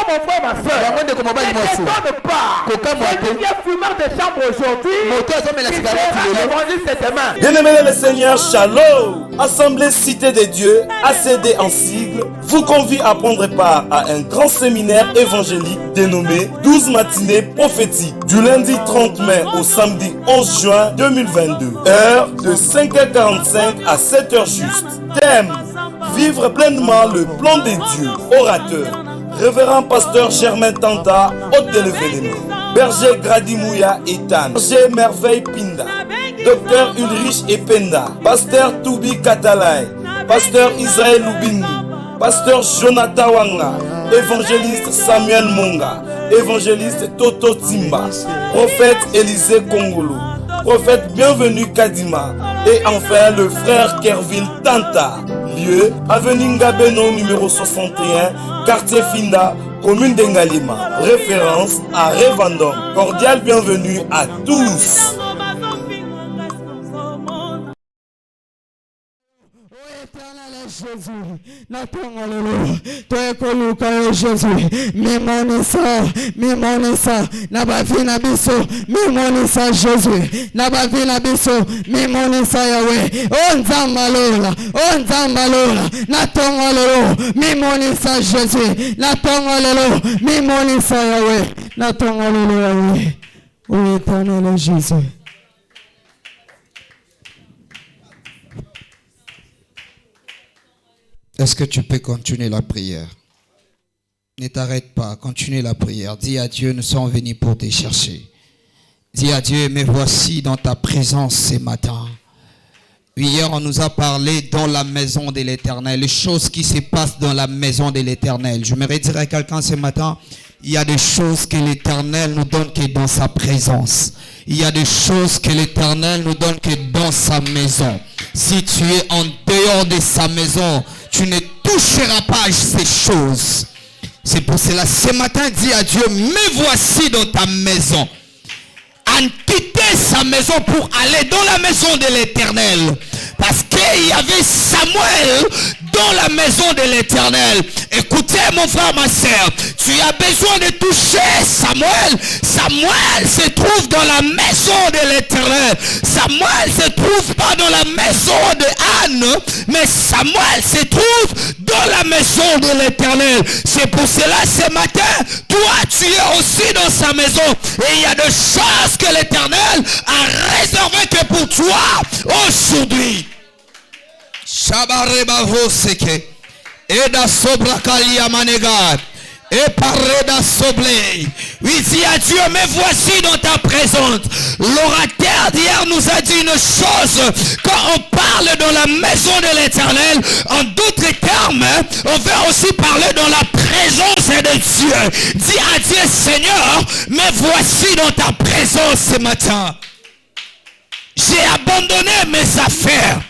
mon frère, ma soeur, ne t'étonne pas. Celui qui est fumeur de chambre aujourd'hui, il sera évangile cette main. Bien-aimés le Seigneur, Shalom. Assemblée Cité de Dieu, ACD en sigle, vous convie à prendre part à un grand séminaire évangélique dénommé 12 matinées prophétiques du lundi 30 mai au samedi 11 juin 2022. Heure de 5h45 à 7h juste. Thème: vivre pleinement le plan de Dieu. Orateur: Révérend Pasteur Germain Tanta, hôte de l'événement. Berger Grady Mouya Ethan. Berger Merveille Pinda. Docteur Ulrich Ependa. Pasteur Toubi Katalai. Pasteur Israël Lubingu. Pasteur Jonathan Wanga. Évangéliste Samuel Monga. Évangéliste Toto Timba. Prophète Élisée Kongolo. Prophète Bienvenu Kadima. Et enfin le frère Kervin Tanta. Lieu: avenue Ngabeno numéro 61, quartier Finda, commune d'Engalima. Référence à Revendom. Cordial bienvenue à tous. Jésus, natongololo, toekoluka Jésus, mimonisa, nabavina biso, mimonisa Jésus, nabavina biso, mimonisa Yahweh, onzambalola, natongololo, mimonisa Jésus, natongololo, mimonisa Yahweh, natongololo Yahweh, ô éternel Jésus. Est-ce que tu peux continuer la prière? Ne t'arrête pas, continue la prière. Dis à Dieu, nous sommes venus pour te chercher. Dis à Dieu, me voici dans ta présence ce matin. Hier, on nous a parlé dans la maison de l'Éternel, les choses qui se passent dans la maison de l'Éternel. Je me dire à quelqu'un ce matin, il y a des choses que l'Éternel nous donne que dans sa présence. Il y a des choses que l'Éternel nous donne que dans sa maison. Si tu es en dehors de sa maison, tu ne toucheras pas ces choses. C'est pour cela, ce matin, dis à Dieu, me voici dans ta maison. En quitter sa maison pour aller dans la maison de l'Éternel. Parce qu'il y avait Samuel dans la maison de l'Éternel. Écoutez mon frère, ma soeur, tu as besoin de toucher Samuel. Samuel se trouve dans la maison de l'Éternel. Samuel se trouve pas dans la maison de Anne, mais Samuel se trouve dans la maison de l'Éternel. C'est pour cela ce matin, toi tu es aussi dans sa maison. Et il y a des choses que l'Éternel a réservées que pour toi aujourd'hui. Shabareba Hoseke, Eda Sobrakalia Manegar, et Pareda Soblé. Oui, dis à Dieu, me voici dans ta présence. L'orateur d'hier nous a dit une chose. Quand on parle dans la maison de l'Éternel, en d'autres termes, on va aussi parler dans la présence de Dieu. Dis à Dieu, Seigneur, me voici dans ta présence ce matin. J'ai abandonné mes affaires.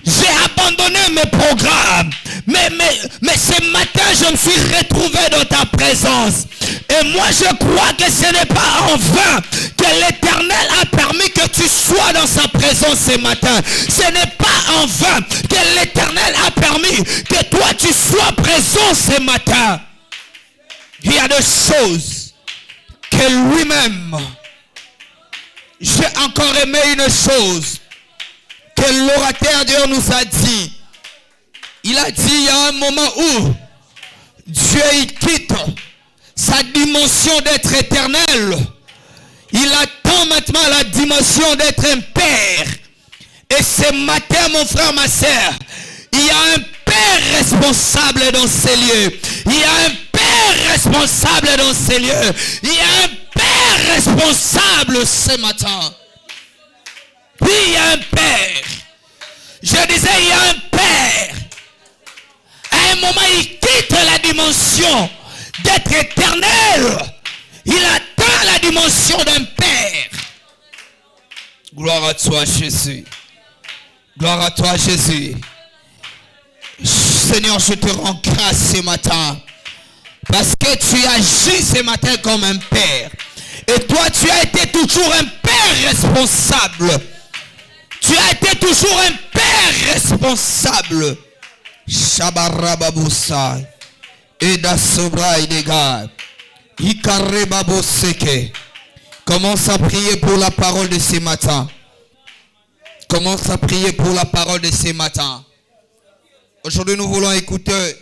J'ai abandonné mes programmes. Mais ce matin, je me suis retrouvé dans ta présence. Et moi, je crois que ce n'est pas en vain que l'Éternel a permis que tu sois dans sa présence ce matin. Ce n'est pas en vain que l'Éternel a permis que toi, tu sois présent ce matin. Il y a des choses que lui-même, j'ai encore aimé une chose que l'orateur Dieu nous a dit. Il a dit, il y a un moment où Dieu il quitte sa dimension d'être éternel. Il attend maintenant la dimension d'être un père. Et ce matin, mon frère, ma soeur, il y a un père responsable dans ces lieux. Il y a un père responsable dans ces lieux. Il y a un père responsable ce matin. Oui, il y a un père. Je disais, il y a un père. À un moment, il quitte la dimension d'être éternel. Il atteint la dimension d'un père. Gloire à toi, Jésus. Gloire à toi, Jésus. Seigneur, je te rends grâce ce matin. Parce que tu agis ce matin comme un père. Et toi, tu as été toujours un père responsable. Tu as été toujours un père responsable. Shabarababoussa. Et d'Asobra et des gars. Ikareba seke. Commence à prier pour la parole de ce matin. Commence à prier pour la parole de ce matin. Aujourd'hui, nous voulons écouter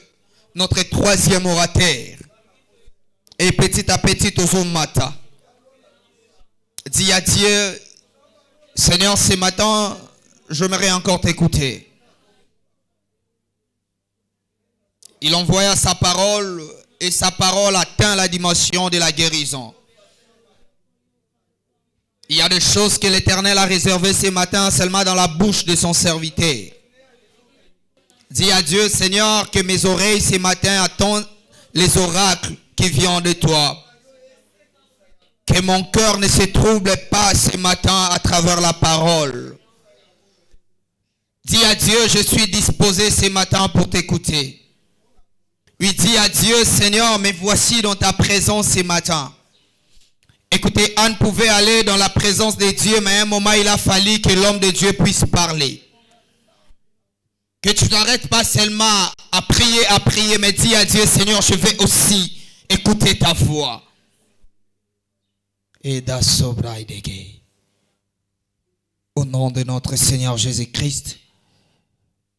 notre troisième orateur. Et petit à petit, au matin. Dis à Dieu, Seigneur, ce matin, j'aimerais encore t'écouter. Il envoya sa parole et sa parole atteint la dimension de la guérison. Il y a des choses que l'Éternel a réservées ce matin seulement dans la bouche de son serviteur. Dis à Dieu, Seigneur, que mes oreilles ce matin attendent les oracles qui viennent de toi. Que mon cœur ne se trouble pas ce matin à travers la parole. Dis à Dieu, je suis disposé ce matin pour t'écouter. Oui, dis à Dieu, Seigneur, me voici dans ta présence ce matin. Écoutez, Anne pouvait aller dans la présence de Dieu, mais à un moment, il a fallu que l'homme de Dieu puisse parler. Que tu n'arrêtes pas seulement à prier, mais dis à Dieu, Seigneur, je vais aussi écouter ta voix. Et au nom de notre Seigneur Jésus-Christ,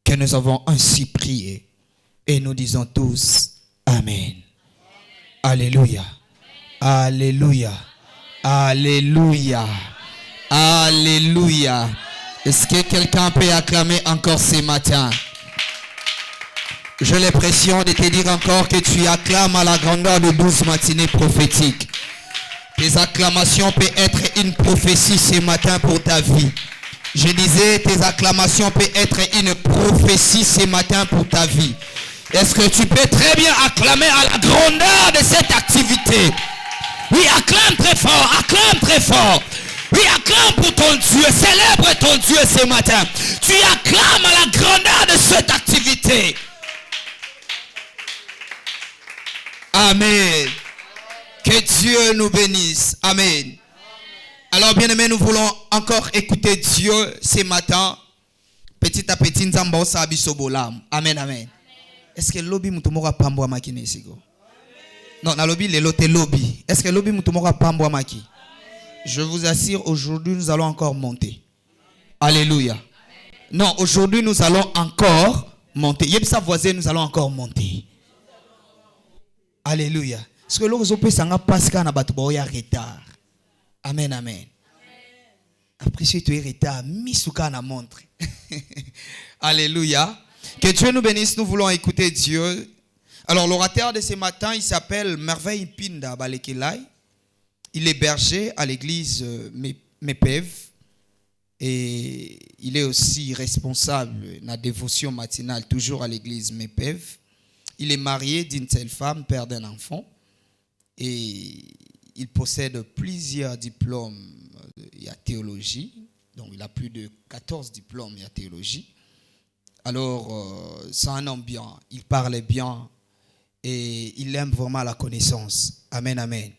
que nous avons ainsi prié. Et nous disons tous, Amen. Alléluia. Alléluia. Alléluia. Alléluia. Est-ce que quelqu'un peut acclamer encore ce matin? J'ai l'impression de te dire encore que tu acclames à la grandeur de 12 matinées prophétiques. Tes acclamations peuvent être une prophétie ce matin pour ta vie. Je disais, tes acclamations peuvent être une prophétie ce matin pour ta vie. Est-ce que tu peux très bien acclamer à la grandeur de cette activité? Oui, acclame très fort, acclame très fort. Oui, acclame pour ton Dieu, célèbre ton Dieu ce matin. Tu acclames à la grandeur de cette activité. Amen. Que Dieu nous bénisse. Amen. Alors, bien aimés, nous voulons encore écouter Dieu ce matin. Petit à petit, nous allons sabisobolam. Amen, amen. Est-ce que lobby mutumora pambwa maki nesigo? Non, na lobby le lote lobby. Est-ce que lobby mutumora pambwa maki? Je vous assure, aujourd'hui nous allons encore monter. Alléluia. Non, aujourd'hui nous allons encore monter. Yebsa voisin, nous allons encore monter. Alléluia. Est-ce que l'on peut s'en passer na batuba ya retard? Amen, amen. Après si tu es retard, misuka na montre. Alléluia. Que Dieu nous bénisse, nous voulons écouter Dieu. Alors l'orateur de ce matin, il s'appelle Merveille Pinda Balekilai. Il est berger à l'église Mepev. Et il est aussi responsable de la dévotion matinale, toujours à l'église Mepev. Il est marié d'une seule femme, père d'un enfant. Et il possède plusieurs diplômes en théologie. Donc il a plus de 14 diplômes en théologie. Alors, c'est un homme bien, il parle bien et il aime vraiment la connaissance. Amen, amen.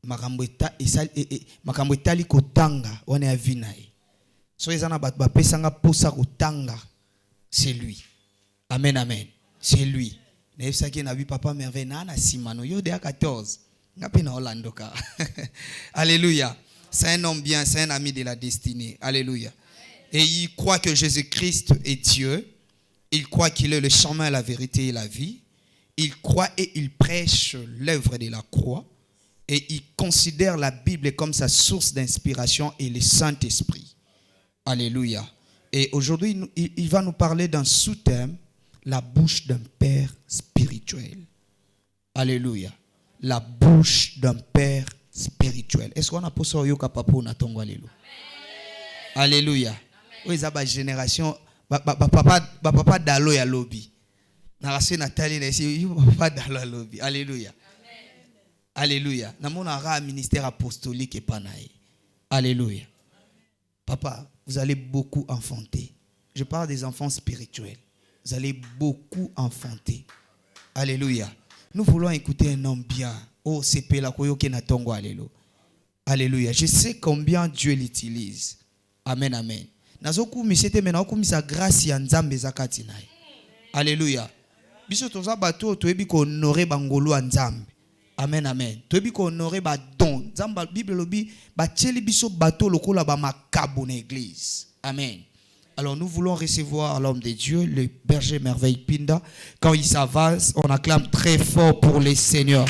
Makambwetali kotanga, on est à Vinaï. So ezana batba pesanga posa kotanga, c'est lui. Amen, amen. C'est lui. Nefsaki na bi papa merveille na simano yo de 14. Ngapi na Orlando ka. Alléluia. C'est un homme bien, c'est un ami de la destinée. Alléluia. Et il croit que Jésus-Christ est Dieu. Il croit qu'il est le chemin, la vérité et la vie. Il croit et il prêche l'œuvre de la croix. Et il considère la Bible comme sa source d'inspiration et le Saint-Esprit. Alléluia. Et aujourd'hui, il va nous parler d'un sous-thème, la bouche d'un père spirituel. Alléluia. La bouche d'un père spirituel. Est-ce qu'on a posé au yoka papo na tongo alléluia? Alléluia. Oui, ça génération papa dalo ya lobby. Na rase Nathalie na ici papa dalo ya lobby. Alléluia. Alléluia. Na mona ra ministère apostolique et panaï. Alléluia. Papa, vous allez beaucoup enfanter. Je parle des enfants spirituels. Vous allez beaucoup enfanter. Alléluia. Nous voulons écouter un homme bien. Oh, c'est Pela Koyoke na tongo alléluia. Alléluia. Je sais combien Dieu l'utilise. Amen, amen. Nazoku misete mena oku misa grâce ya nzambe zakati nae. Alléluia. biso toza bato toyebi ko honorer bangolo ya Nzambe. Amen, amen. Toyebi ko honorer ba don. Nzamba Bible lobi ba tcheli biso bato lokola ba makabo na église. Amen. Alors nous voulons recevoir l'homme de Dieu, le berger merveille Pinda. Quand il s'avance, on acclame très fort pour les seigneurs.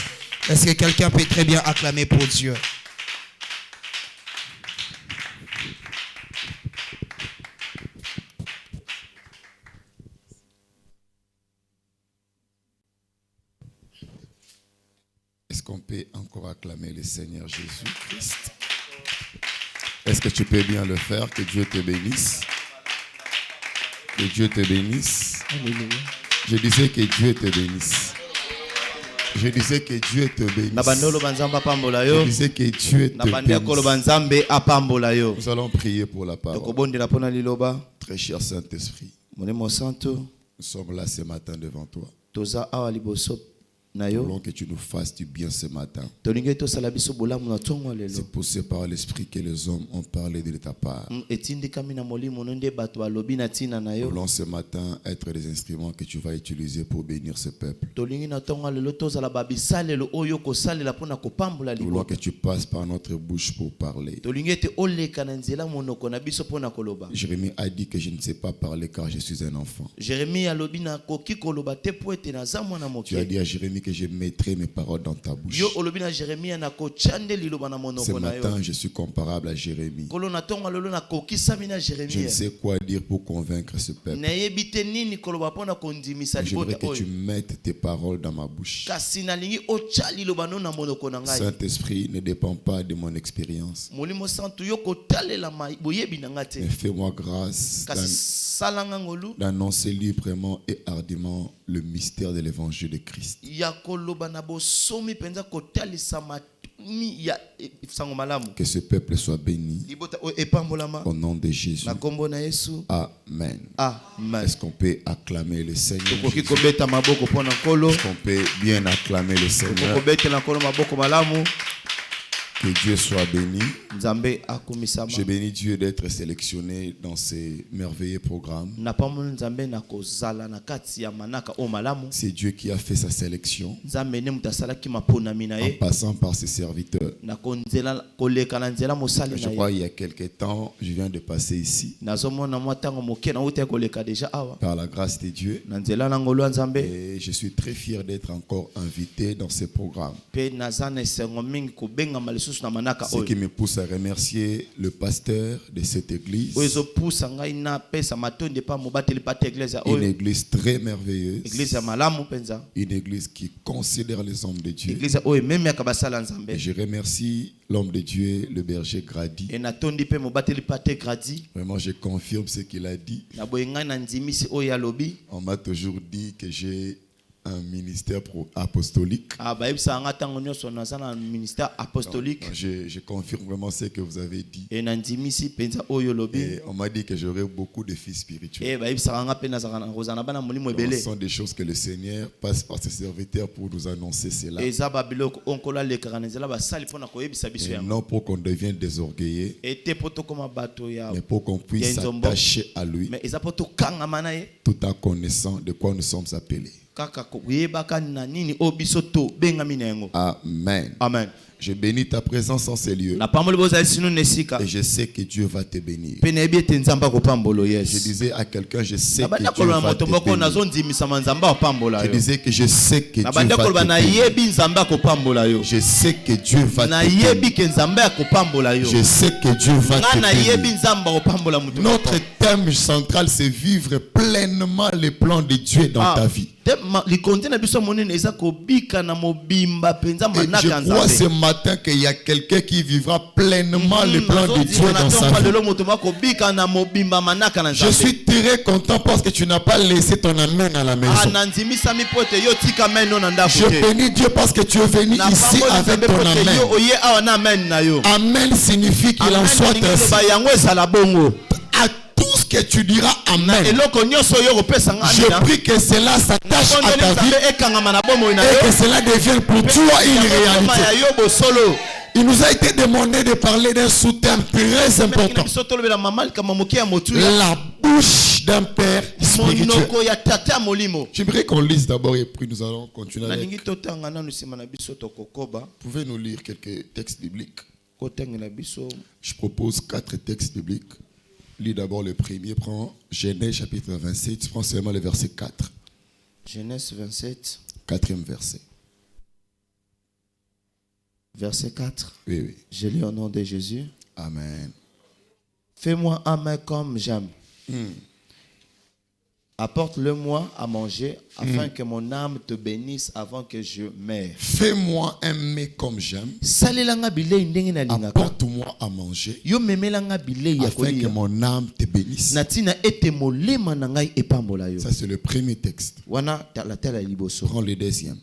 Est-ce que quelqu'un peut très bien acclamer pour Dieu? Est-ce qu'on peut encore acclamer le Seigneur Jésus-Christ? Est-ce que tu peux bien le faire? Que Dieu te bénisse. Que Dieu te bénisse. Alléluia. Je disais que Dieu te bénisse. Je disais que Dieu te bénisse. Je disais que Dieu te bénisse. Nous allons prier pour la parole. Très cher Saint-Esprit, nous sommes là ce matin devant toi. Nous voulons que tu nous fasses du bien ce matin. C'est poussé par l'Esprit que les hommes ont parlé de ta part. Nous voulons ce matin être des instruments que tu vas utiliser pour bénir ce peuple. Nous voulons que tu passes par notre bouche pour parler. Jérémie a dit que je ne sais pas parler car je suis un enfant. Tu as dit à Jérémie que je mettrai mes paroles dans ta bouche. Ce matin, je suis comparable à Jérémie. Je ne sais quoi dire pour convaincre ce peuple. Je voudrais que tu mettes tes paroles dans ma bouche. Saint-Esprit ne dépend pas de mon expérience. Mais fais-moi grâce d'annoncer librement et hardiment le mystère de l'évangile de Christ. Que ce peuple soit béni au nom de Jésus. Amen. Est-ce qu'on peut acclamer le Seigneur? Est-ce qu'on peut bien acclamer le Seigneur? Que Dieu soit béni. Je bénis Dieu d'être sélectionné dans ces merveilleux programmes. C'est Dieu qui a fait sa sélection en passant par ses serviteurs. Je crois il y a quelques temps, je viens de passer ici. Par la grâce de Dieu. Et je suis très fier d'être encore invité dans ces programmes. Ce qui me pousse à remercier le pasteur de cette église. Une église très merveilleuse. Une église qui considère les hommes de Dieu. Et je remercie l'homme de Dieu, le berger Grady. Vraiment, je confirme ce qu'il a dit. On m'a toujours dit que j'ai un ministère apostolique. Je confirme vraiment ce que vous avez dit. Et on m'a dit que j'aurais beaucoup de fils spirituels. Ce sont des choses que le Seigneur passe par ses serviteurs pour nous annoncer cela. Et non pour qu'on devienne désorgueillé, mais pour qu'on puisse s'attacher à lui, tout en connaissant de quoi nous sommes appelés. Amen. Amen. Je bénis ta présence en ces lieux. Et je sais que Dieu va te bénir. Je disais à quelqu'un, je sais que Dieu va te bénir. Je disais que je sais que Dieu va te bénir. Je sais que Dieu va te bénir. Je sais que Dieu va te bénir. Notre thème central, c'est vivre pleinement les plans de Dieu dans ta vie. Et je crois ce matin qu'il y a quelqu'un qui vivra pleinement les plans de Dieu dans sa vie. Je suis très content parce que tu n'as pas laissé ton amen à la maison. Je bénis Dieu parce que tu es venu ici avec ton amen. Amen signifie qu'il en soit ainsi. À tout ce que tu diras amen, je prie que cela s'attache à ta vie et que cela devienne pour toi une réalité. Il nous a été demandé de parler d'un sous-thème très important. La bouche d'un père spirituel. J'aimerais qu'on lise d'abord et puis nous allons continuer avec. Vous pouvez nous lire quelques textes bibliques. Je propose 4 textes bibliques. Lis d'abord le premier. Prends Genèse chapitre 27. Prends seulement le verset 4. Genèse 27. 4e verset. Verset 4. Oui, oui. Je lis au nom de Jésus. Amen. Fais-moi un mets comme j'aime. Apporte-le-moi à manger afin que mon âme te bénisse avant que je meure. Fais-moi un mets comme j'aime. Apporte-moi à manger afin que mon âme te bénisse. Ça c'est le premier texte. Prends le deuxième.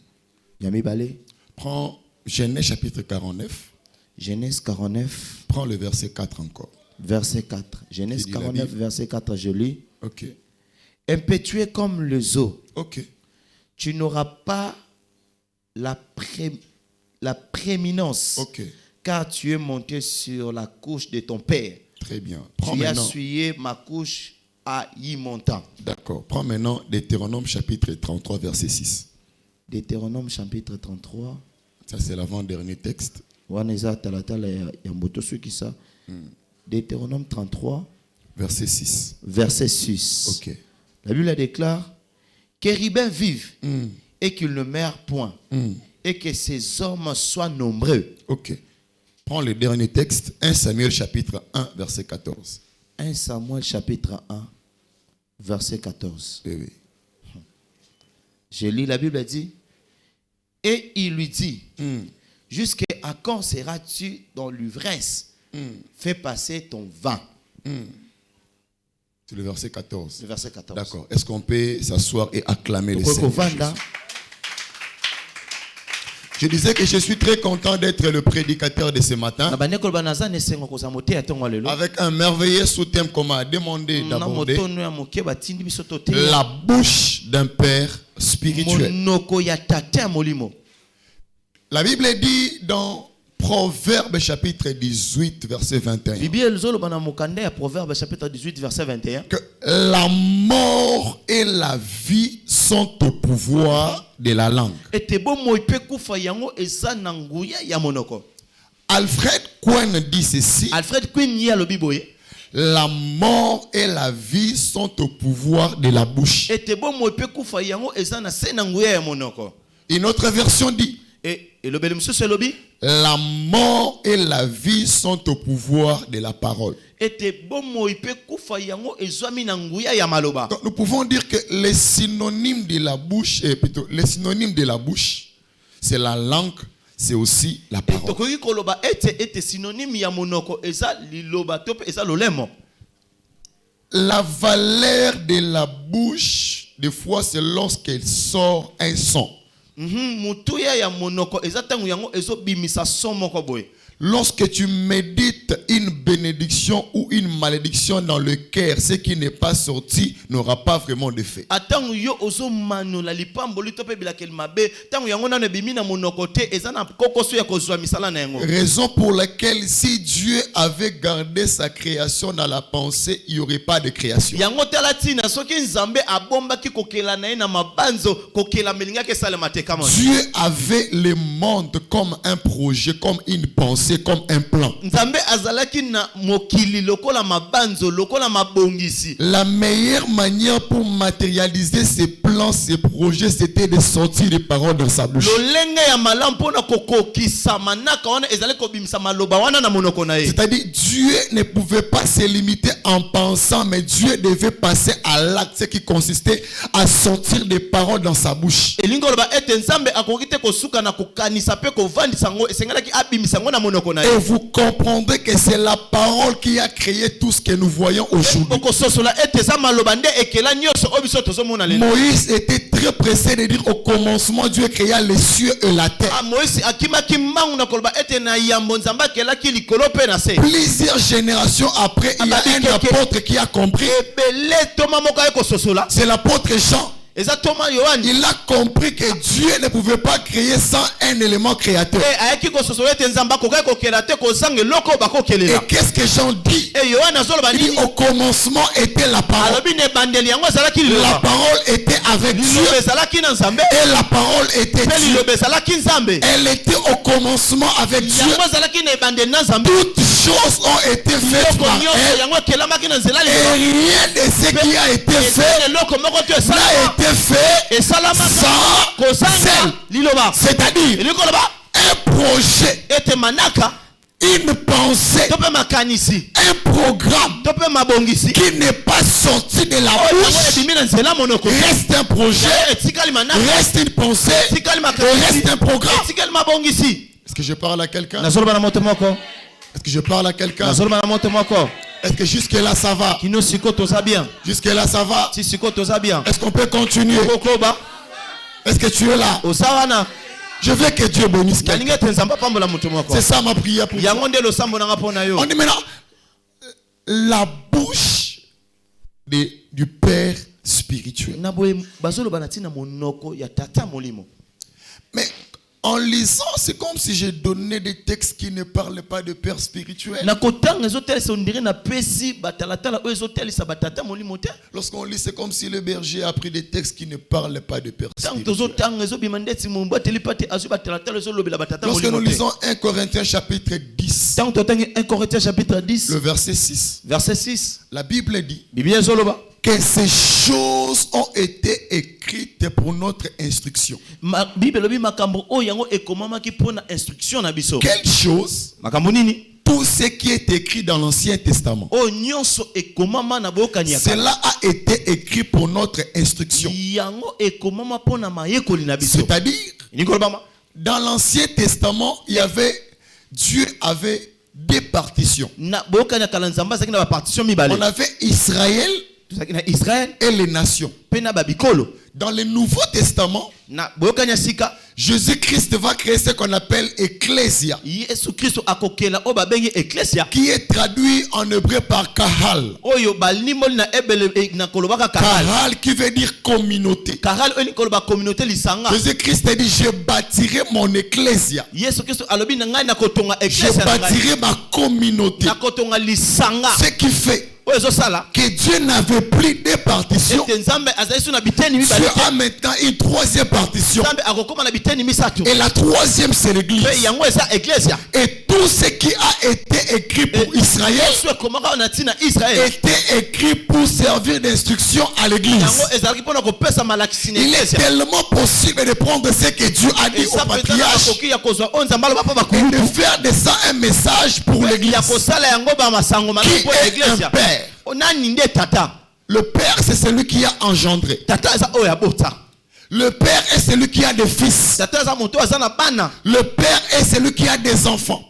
Prends Genèse chapitre 49. Genèse 49. Prends le verset 4 encore. Verset 4. Genèse 49, verset 4, je lis. Ok. Impétueux comme les eaux. Ok. Tu n'auras pas la prééminence. Ok. Car tu es monté sur la couche de ton père. Très bien. Tu as essuyé ma couche à y montant. D'accord. Prends maintenant Deutéronome chapitre 33, verset 6. Deutéronome chapitre 33. Ça c'est l'avant-dernier texte. Deutéronome 33. Verset 6. Verset 6. Ok. La Bible déclare qu'Éribin vive et qu'il ne meure point et que ses hommes soient nombreux. Ok. Prends le dernier texte, 1 Samuel chapitre 1, verset 14. 1 Samuel chapitre 1, verset 14. Oui, oui. Je lis, la Bible dit, et il lui dit, jusqu'à quand seras-tu dans l'ivresse? Fais passer ton vin. C'est le verset 14. Le verset 14. D'accord. Est-ce qu'on peut s'asseoir et acclamer le Seigneur? Je disais que je suis très content d'être le prédicateur de ce matin. Avec un merveilleux sous-thème qu'on m'a demandé d'aborder. La bouche d'un père spirituel. La Bible dit dans Proverbe chapitre 18 verset 21 que la mort et la vie sont au pouvoir de la langue. Alfred Quinn dit ceci. La mort et la vie sont au pouvoir de la bouche. Une autre version dit la mort et la vie sont au pouvoir de la parole. Donc, nous pouvons dire que les synonymes de la bouche, les synonymes de la bouche, c'est la langue, c'est aussi la parole. La valeur de la bouche, des fois, c'est lorsqu'elle sort un son. Lorsque tu médites une bénédiction ou une malédiction dans le cœur, ce qui n'est pas sorti n'aura pas vraiment d'effet. Raison pour laquelle si Dieu avait gardé sa création dans la pensée, il n'y aurait pas de création. Dieu avait le monde comme un projet, comme une pensée, comme un plan. La meilleure manière pour matérialiser ces plans, ces projets, c'était de sortir les paroles dans sa bouche. C'est-à-dire Dieu ne pouvait pas se limiter en pensant, mais Dieu devait passer à l'acte, ce qui consistait à sortir des paroles dans sa bouche. Et vous comprendrez que c'est la parole qui a créé tout ce que nous voyons aujourd'hui. Moïse était très pressé de dire au commencement Dieu créa les cieux et la terre. Plusieurs générations après, il y a un apôtre qui a compris. C'est l'apôtre Jean. Il a compris que Dieu ne pouvait pas créer sans un élément créateur. Et qu'est-ce que Jean dit? Il dit au commencement était la parole. La parole était avec Dieu. Et la parole était Dieu. Elle était au commencement avec Dieu. Toutes choses ont été faites par elle. Et rien de ce qui a été fait n'a été fait sans celle. C'est-à-dire un projet, une pensée, un programme qui n'est pas sorti de la bouche reste un projet, reste une pensée, reste un programme. Est-ce que je parle à quelqu'un? Est-ce que je parle à quelqu'un? Est-ce que jusque là ça va? Jusque là ça va? Est-ce qu'on peut continuer? Est-ce que tu es là? Je veux que Dieu bénisse quelqu'un. C'est ça ma prière pour toi. On dit maintenant la bouche du Père spirituel. Mais en lisant, c'est comme si j'ai donné des textes qui ne parlent pas de Père spirituel. Lorsqu'on lit, c'est comme si le berger a pris des textes qui ne parlent pas de Père spirituel. Lorsque nous lisons 1 Corinthiens chapitre 10, le verset 6, la Bible dit que ces choses ont été écrites pour notre instruction. Quelle chose? Tout ce qui est écrit dans l'Ancien Testament, cela a été écrit pour notre instruction. C'est-à-dire, dans l'Ancien Testament, Dieu avait des partitions. On avait Israël et les nations. Dans le Nouveau Testament, Jésus-Christ va créer ce qu'on appelle Ecclésia, qui est traduit en hébreu par Kahal. Kahal qui veut dire communauté. Jésus-Christ dit: je bâtirai mon Ecclésia. Je bâtirai ma communauté. Ce qui fait que Dieu n'avait plus de partitions. Dieu a maintenant une troisième partition. Et la troisième, c'est l'Église. Et tout ce qui a été écrit pour Israël était écrit pour servir d'instruction à l'Église. Il est tellement possible de prendre ce que Dieu a dit au patriarche et de faire de ça un message pour l'Église. Qui est un père? Le père, c'est celui qui a engendré. Le père est celui qui a des fils. Le père est celui qui a des enfants.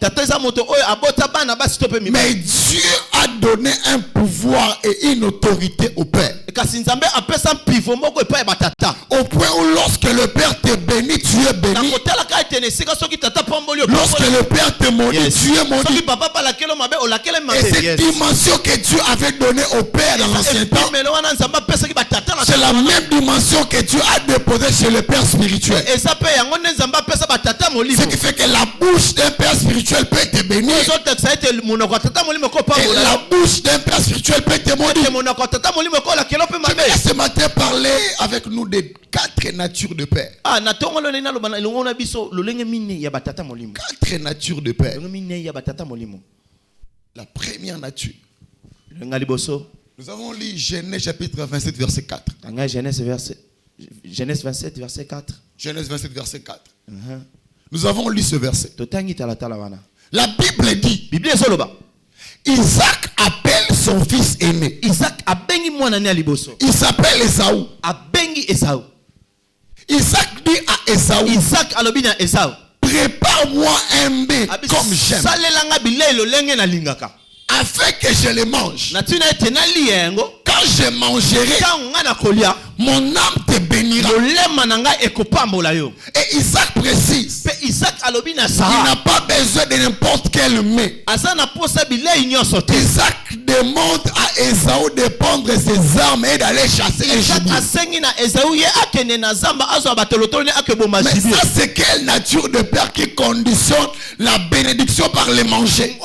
Mais Dieu a donné un pouvoir et une autorité au père. Au point où lorsque le père te bénit, tu es béni. Lorsque le père te maudit, tu es maudit. Et cette dimension que Dieu avait donnée au père dans l'ancien temps, c'est la même dimension que Dieu a déposée chez le père spirituel. Ce qui fait que la bouche d'un père spirituel peut te bénir. Et la bouche d'un père spirituel peut te maudire. Je vais ce matin parler avec nous des 4 natures de père. 4 natures de père. La première nature. Nous avons lu Genèse chapitre 27 verset 4. Genèse 27 verset 4. Genèse 27 verset 4. Nous avons lu ce verset. La Bible dit: Isaac appelle son fils aîné. Il s'appelle Esaü. Isaac dit à Esaü: prépare-moi un mets comme j'aime, afin que je le mange. Quand je mangerai, mon âme te bénira. bénira. Et Isaac précise qu'il n'a pas besoin de n'importe quel mets. Isaac demande à Ésaü de prendre ses armes et d'aller chasser un gibier. Mais ça, c'est quelle nature de père qui conditionne la bénédiction par les manger?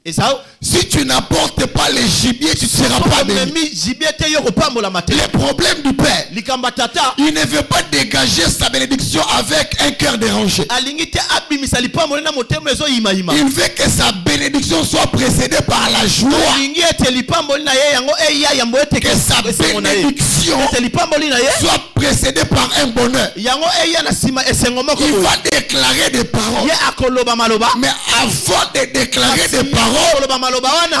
Ésaü, si tu n'apportes pas les gibiers, tu ne seras pas béni. Le problème du père, il ne veut pas dégager sa bénédiction avec un cœur dérangé. Il veut que sa bénédiction soit précédée par la joie. Que sa bénédiction soit précédée par un bonheur. Il va déclarer des paroles. Mais avant de déclarer des paroles,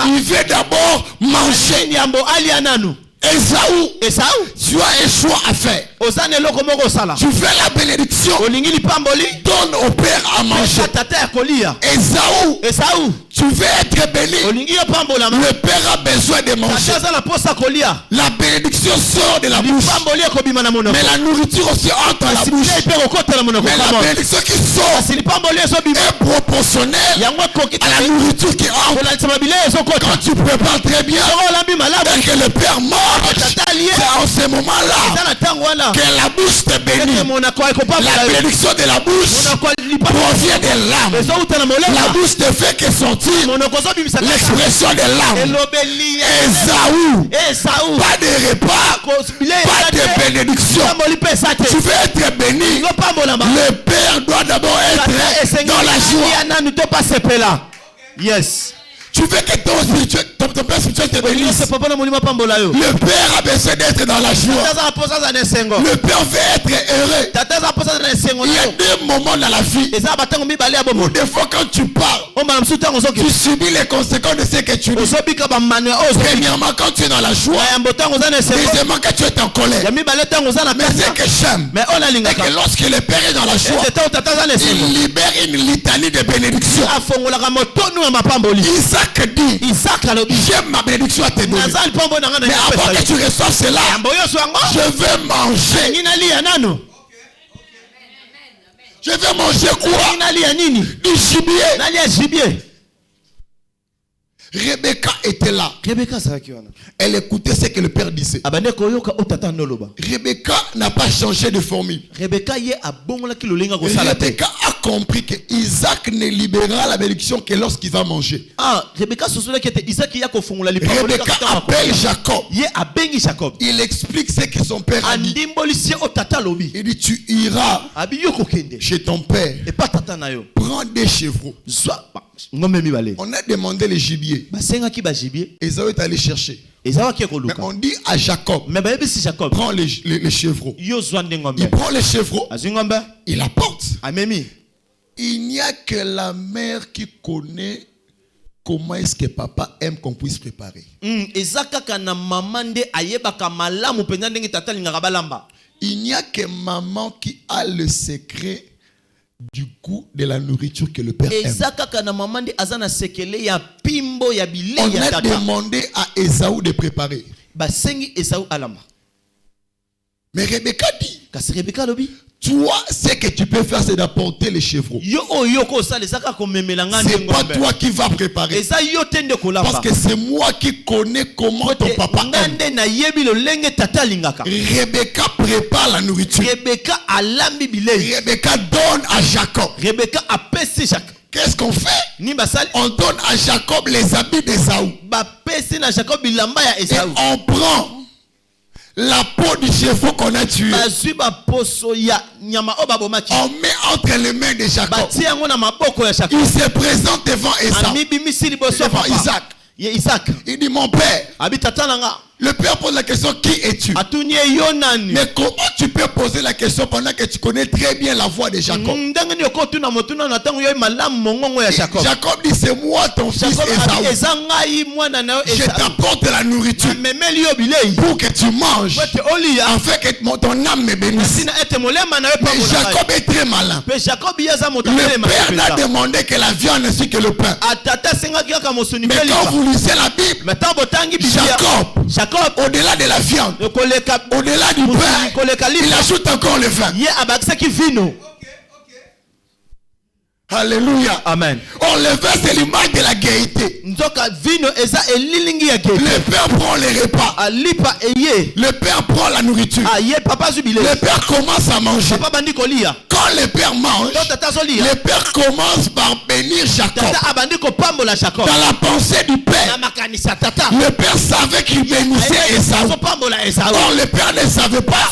il veut d'abord manger. Ésaü, tu as un choix à faire. Tu fais la bénédiction, donne au père à manger. Ésaü, tu veux être béni, le père a besoin de manger. La bénédiction sort de la bouche, mais la nourriture aussi entre dans la bouche. Mais la bénédiction qui sort est proportionnelle à la nourriture qui entre. Quand tu prépares très bien et que le père mange, c'est en ce moment-là que la bouche te bénit. La bénédiction de la bouche provient des larmes. La bouche te fait que sortir l'expression des larmes. Ésaü, pas de repas, pas de bénédiction. Tu veux être béni, le père doit d'abord être dans la joie. Yes. Tu veux que ton père spirituel te bénisse. Le père a besoin d'être dans la joie. Le père veut être heureux. Il y a deux moments dans la vie où des fois quand tu parles, tu subis les conséquences de ce que tu dis. Premièrement, quand tu es dans la joie. Deuxièmement, quand tu es en colère. Mais c'est que j'aime, c'est que lorsque le père est dans la joie, il libère une litanie de bénédictions. Isaac dit, j'aime ma bénédiction à te donner. Mais avant que tu reçoives cela, je veux manger. Je veux manger quoi? Du gibier. Rebecca était là. Elle écoutait ce que le père disait. Rebecca n'a pas changé de formule. Rebecca a compris que Isaac ne libérera la bénédiction que lorsqu'il va manger. Rebecca appelle Jacob. Il explique ce que son père a dit. Il dit, tu iras chez ton père. Prends des chevreaux. On a demandé les gibiers. Ésaü est allé chercher. Mais on dit à Jacob, prends les chevreaux. Il prend les chevreaux, il apporte. Il n'y a que la mère qui connaît comment est-ce que papa aime qu'on puisse préparer. Il n'y a que maman qui a le secret du goût de la nourriture que le père aime. On a demandé à Ésaü de préparer. Mais Rebecca dit, toi, ce que tu peux faire, c'est d'apporter les chevreaux. C'est pas toi qui vas préparer. Parce que c'est moi qui connais comment ton papa aime. Rebecca prépare la nourriture. Rebecca donne à Jacob. Qu'est-ce qu'on fait? On donne à Jacob les habits d'Ésaü. Et on prend la peau du chevreau qu'on a tué. On met entre les mains de Jacob. Il se présente devant Ésaü. Devant Isaac. Il dit, mon père, Le père pose la question, qui es-tu? Mais comment tu peux poser la question pendant que tu connais très bien la voix de Jacob? Jacob dit, c'est moi ton fils Esaü. Je t'apporte la nourriture pour que tu manges, afin que ton âme me bénisse. Mais Jacob est très malin. Le père n'a demandé que la viande ainsi que le pain. Mais quand vous lisez la Bible, Jacob, au-delà de la viande, au-delà du pain, il ajoute encore le vin. Alléluia. Amen. On le vin, c'est l'image de la gaieté. Le père prend les repas. Le père prend la nourriture. Le père commence à manger. Quand le père mange, le père commence par bénir Jacob. Dans la pensée du père, le père savait qu'il bénissait Esaü. Or le père ne savait pas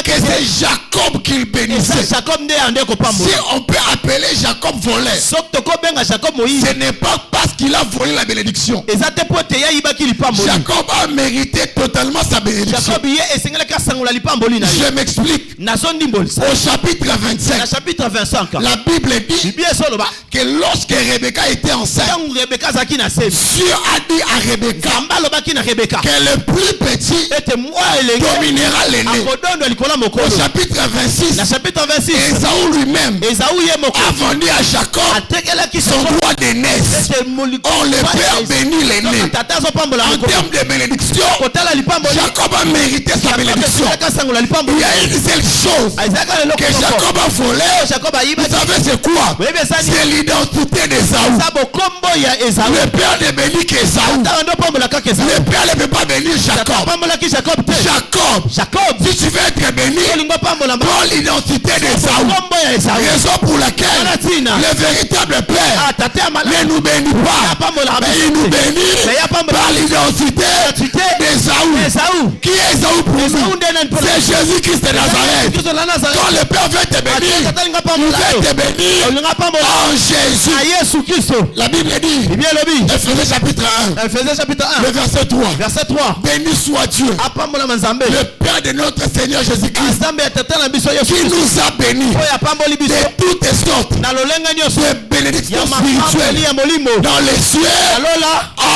que c'est Jacob qu'il bénissait. Si on peut appeler Jacob volé, ce n'est pas parce qu'il a volé la bénédiction. Jacob a mérité totalement sa bénédiction. Je m'explique. Au chapitre 25, la Bible dit que lorsque Rebecca était enceinte, Dieu a dit à Rebecca que le plus petit dominera l'aîné. Au chapitre 26, Esaü lui-même a vendu à Jacob son droit d'aînesse. On le père bénit l'aîné. En termes de bénédiction, Jacob a mérité sa bénédiction. Il y a une seule chose que Jacob a volé. Vous savez c'est quoi? C'est l'identité d'Esaü. Le père ne bénit qu'Esaü. Le père ne peut pas bénir Jacob. Jacob, si tu veux être béni, prends l'identité d'Esaü. Raison pour laquelle le véritable père ne nous bénit pas, mais il nous bénit par l'identité d'Esaü. Qui est Esaü pour nous? C'est Jésus-Christ de Nazareth. Quand le père veut te bénir, il veut te bénir en Jésus. La Bible dit, Ephésiens chapitre 1, le verset 3. Béni soit Dieu, le Père de notre Seigneur Jésus-Christ, qui nous a bénis de toutes sortes de bénédictions spirituelles dans les cieux en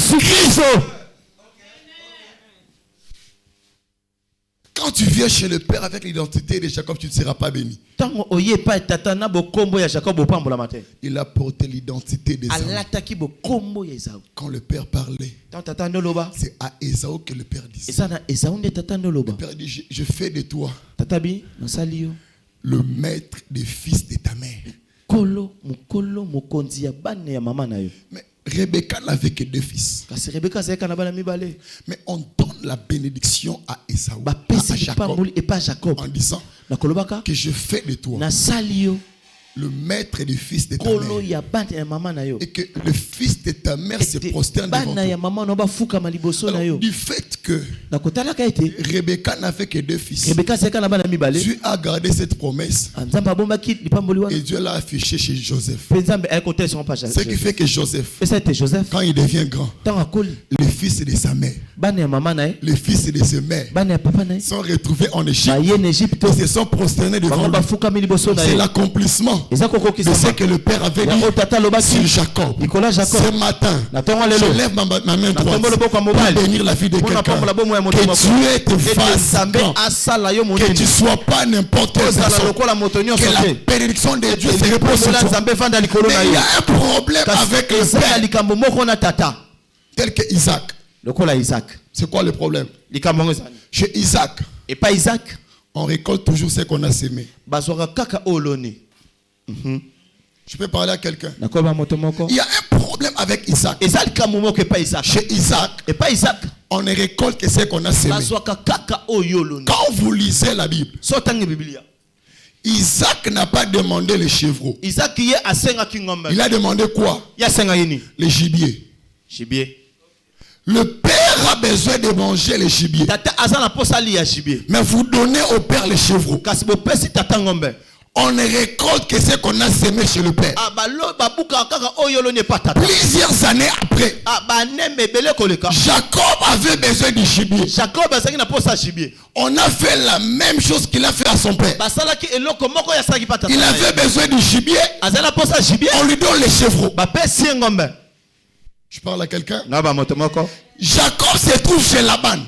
Jésus-Christ. Quand tu viens chez le Père avec l'identité de Jacob, tu ne seras pas béni. Il a porté l'identité d'Esaü. Quand le Père parlait, c'est à Esaü que le Père disait. Le Père dit, je fais de toi le maître des fils de ta mère. Mais Rebecca n'avait que 2 fils. Mais on donne la bénédiction à Esaü, à Jacob, en disant que je fais de toi le maître des fils de ta mère, et que le fils de ta mère se prosterne devant toi. Alors, du fait que Rebecca n'a fait que 2 fils, Dieu a gardé cette promesse et Dieu l'a affiché chez Joseph. Ce qui fait que Joseph, quand il devient grand, les fils de sa mère, les fils de ses mères sont retrouvés en Égypte et se sont prosternés devant lui. C'est l'accomplissement de ce que le Père avait dit sur Jacob. Ce matin, je lève ma main droite pour bénir la vie de quelqu'un. Que Dieu te fasse grand. Que tu ne sois pas n'importe quelle personne. Que la bénédiction de Dieu se repose sur toi. Mais il y a un problème avec le Père tel que Isaac. C'est quoi le problème? Chez Isaac, on récolte toujours ce qu'on a semé. Je peux parler à quelqu'un. Il y a un problème avec Isaac. Chez Isaac, on ne récolte que ce qu'on a semé. Quand vous lisez la Bible, Isaac n'a pas demandé les chevreaux. Il a demandé quoi? Les gibiers. Le père a besoin de manger les gibiers. Mais vous donnez au père les chevreaux. On ne récolte que ce qu'on a semé chez le Père. Plusieurs années après, Jacob avait besoin du gibier. On a fait la même chose qu'il a fait à son père. Il avait besoin du gibier. On lui donne les chevreaux. Je parle à quelqu'un. Jacob se trouve chez Laban.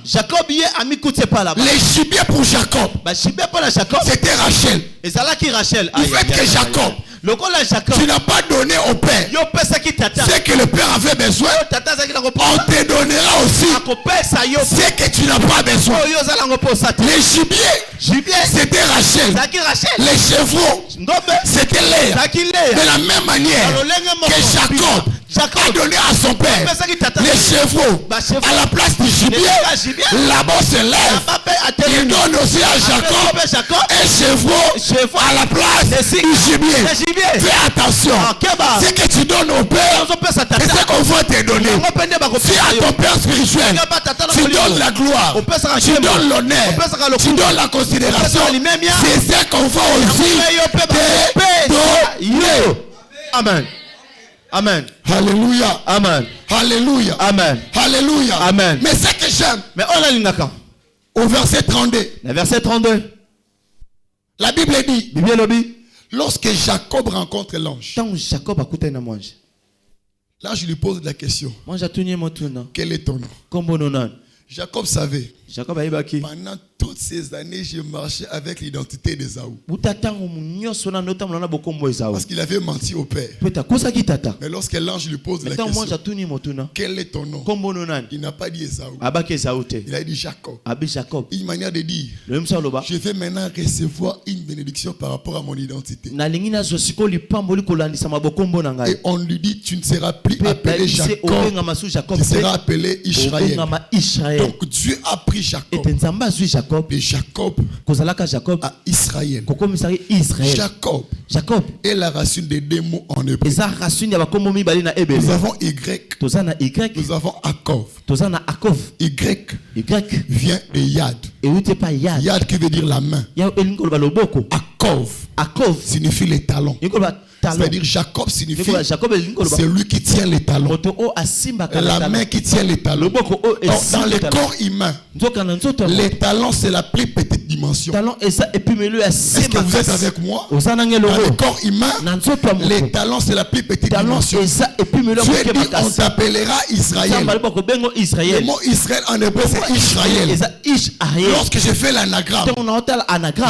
Les gibiers pour Jacob, c'était Rachel. Le fait que Jacob, tu n'as pas donné au père ce que le père avait besoin, on te donnera aussi ce que tu n'as pas besoin. Les gibiers, c'était Rachel. Les chevreaux, c'était Léa. De la même manière que Jacob a donné à son père les chevreaux à la place du gibier, là-bas se lève. Il donne aussi à Jacob un chevreau à la place du gibier. Fais attention. Ce que tu donnes au père, c'est ce qu'on va te donner. Si à ton père spirituel, tu donnes la gloire, tu donnes l'honneur, tu donnes la considération, c'est ce qu'on va aussi te donner. Amen. Amen. Alléluia. Amen. Alléluia. Amen. Alléluia. Amen. Mais ce que j'aime, mais on a l'ingaka. Au verset 32. Le verset 32. La Bible dit. Bible lobby. Lorsque Jacob rencontre l'ange. Tant Jacob a coûté un ange. L'ange lui pose la question. Quel est ton nom? Comment non? Jacob savait. Jacob a évacué. Pendant toutes ces années, j'ai marché avec l'identité d'Ésaü. Parce qu'il avait menti au père. Mais lorsque l'ange lui pose la question, quel est ton nom? Il n'a pas dit Ésaü. Il a dit Jacob. Une manière de dire, je vais maintenant recevoir une bénédiction par rapport à mon identité. Et on lui dit, tu ne seras plus appelé Jacob, tu seras appelé Israël. Donc Dieu a pris Jacob et Jacob à Israël. Jacob est la racine des deux mots en hébreu. Nous avons Y, nous avons Akov. Y vient de Yad. Yad qui veut dire la main. Akov signifie les talons. C'est-à-dire Jacob signifie c'est lui qui tient les talons. La main qui tient les talons. Dans le corps humain, les talons c'est la plus petite dimension. Est-ce que vous êtes avec moi? Dans le corps humain, les talons c'est la plus petite dimension. Dieu dit on t'appellera Israël. Le mot Israël en hébreu c'est Israël. Lorsque je fais l'anagramme,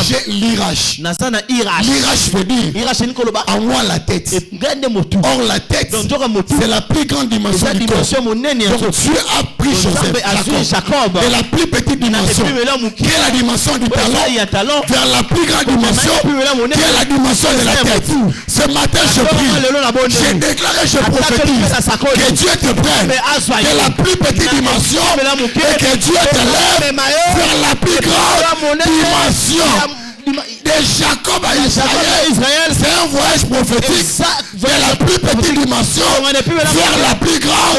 j'ai l'Irach. L'Irach veut dire en moi la tête. Or la tête c'est la plus grande dimension du corps. Donc Dieu a pris Jacob de la plus petite dimension qui est la dimension du talon vers la plus grande dimension qui est la dimension de la tête. Ce matin je prie, je déclare et je prophétise que Dieu te prenne de la plus petite dimension et que Dieu te lève vers la plus grande dimension. De Jacob à Israël, c'est un voyage prophétique de la plus petite dimension vers la plus grande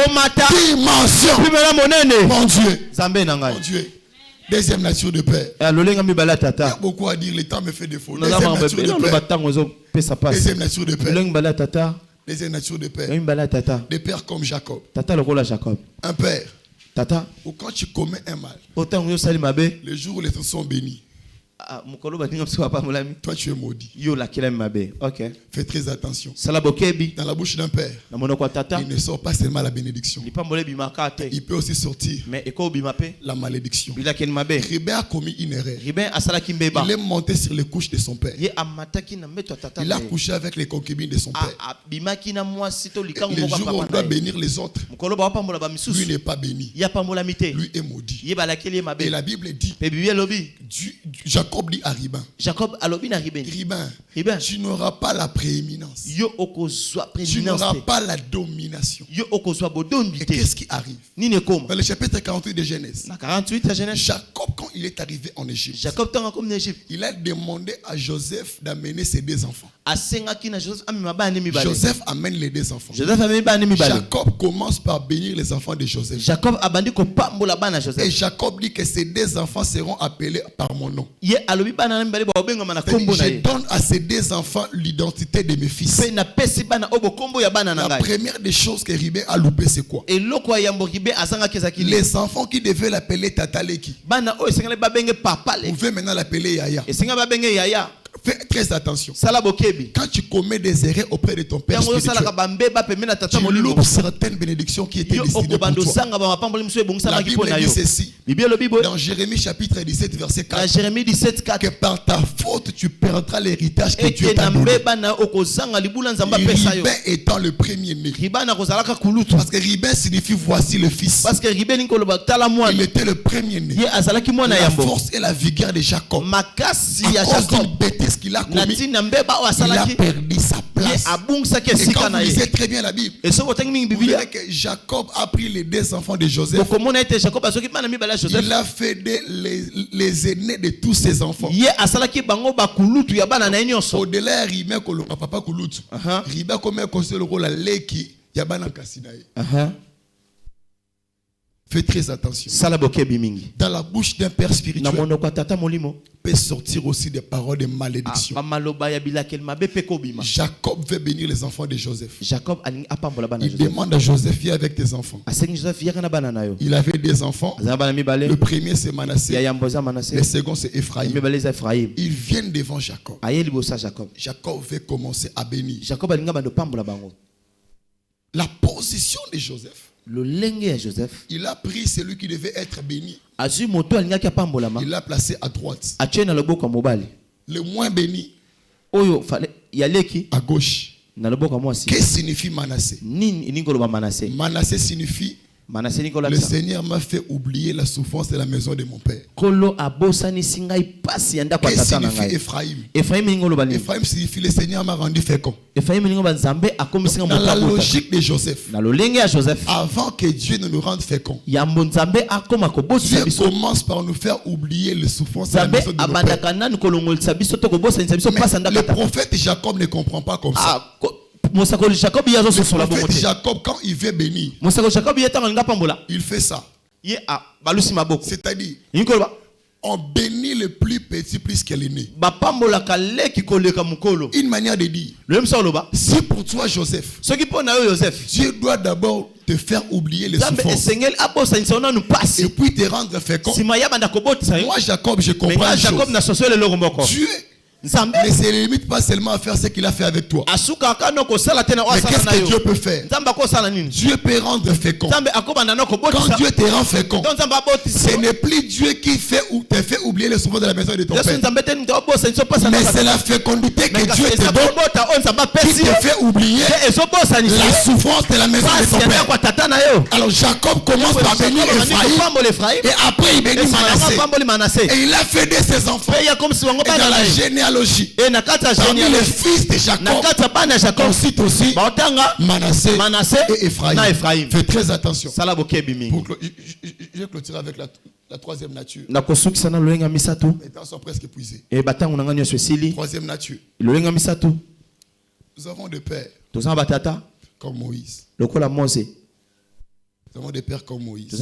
dimension. Mon Dieu. Deuxième nature de paix. Il y a beaucoup à dire, le temps me fait défaut. Deuxième nature de paix. Deuxième nature de paix. Deuxième nature de paix. Des pères comme Jacob. Un père. Ou quand tu commets un mal, le jour où les autres sont bénis, toi tu es maudit. Okay. Fais très attention. Dans la bouche d'un père, il ne sort pas seulement la bénédiction. Il peut aussi sortir la malédiction. Ribé a commis une erreur. Il est monté sur les couches de son père. Il a couché avec les concubines de son père. Le jour où on doit bénir les autres, lui n'est pas béni. Lui est maudit. Et la Bible dit, Jacob dit à Ribin, tu n'auras pas la prééminence. Tu n'auras pas la domination. Et qu'est-ce qui arrive? Dans le chapitre 48 de Genèse, Jacob, quand il est arrivé en Égypte, il a demandé à Joseph d'amener ses deux enfants. Joseph amène les deux enfants. Jacob commence par bénir les enfants de Joseph. Et Jacob dit que ces deux enfants seront appelés par mon nom. Et je donne à ces deux enfants l'identité de mes fils. La première des choses que Ribé a loupé, c'est quoi? Les enfants qui devaient l'appeler Tataleki, vous pouvez maintenant l'appeler Yaya. Fais très attention. Quand tu commets des erreurs auprès de ton père spirituel, tu loupes certaines bénédictions qui étaient destinées pour toi. La Bible dit ceci dans Jérémie chapitre 17 verset 4, que par ta faute tu perdras l'héritage que Dieu t'a donné. Ribin étant le premier-né, parce que Ribin signifie voici le fils. Il était le premier-né. La force et la vigueur de Jacob, à cause d'une bêtise qu'il a commis, il a perdu sa place. Et quand vous lisez très bien la Bible, vous verrez que Jacob a pris les deux enfants de Joseph. Il a fait les aînés de tous ses enfants. Au-delà, Ribin kolonga papa kulutu. Ribin comme conseiller le rôle à Leki Yabana Kasinae. Fais très attention. Dans la bouche d'un père spirituel peut sortir aussi des paroles de malédiction. Jacob veut bénir les enfants de Joseph. Il demande à Joseph, viens avec tes enfants. Il avait des enfants. Le premier c'est Manassé. Le second c'est Ephraim. Ils viennent devant Jacob. Jacob veut commencer à bénir. La position de Joseph, il a pris celui qui devait être béni. Il l'a placé à droite. Le moins béni à gauche. Qu'est-ce que signifie Manassé? Manassé signifie le Seigneur m'a fait oublier la souffrance de la maison de mon père. Qu'est-ce que signifie Ephraim? Ephraim signifie le Seigneur m'a rendu fécond. Dans la logique de Joseph, avant que Dieu ne nous rende féconds, Dieu commence par nous faire oublier les souffrances de la maison de nos pères. Mais le prophète Jacob ne comprend pas comme ça. Le prophète Jacob, quand il veut bénir, il fait ça. C'est-à-dire, on bénit le plus petit plus que l'aîné. Une manière de dire, si pour toi Joseph, Dieu doit d'abord te faire oublier les souffrances et puis te rendre fécond. Moi Jacob, je comprends une chose. Dieu ne se limite pas seulement à faire ce qu'il a fait avec toi. Mais qu'est-ce que Dieu peut faire? Dieu peut rendre fécond. Quand Dieu te rend fécond, ce n'est plus Dieu qui te fait oublier les souffrances de la maison de ton père. Mais c'est la fécondité que Dieu te donne qui te fait oublier la souffrance de la maison de ton père. Alors Jacob commence par bénir Ephraim et après il bénit Manassé. Et il a fait de ses enfants. Et dans la généalogie, parmi les fils de Jacob, on cite aussi Manassé et Ephraim. Fais très attention. Je vais clôturer avec la troisième nature. Les temps sont presque épuisés. Troisième nature. Nous avons des pères comme Moïse. Nous avons des pères comme Moïse.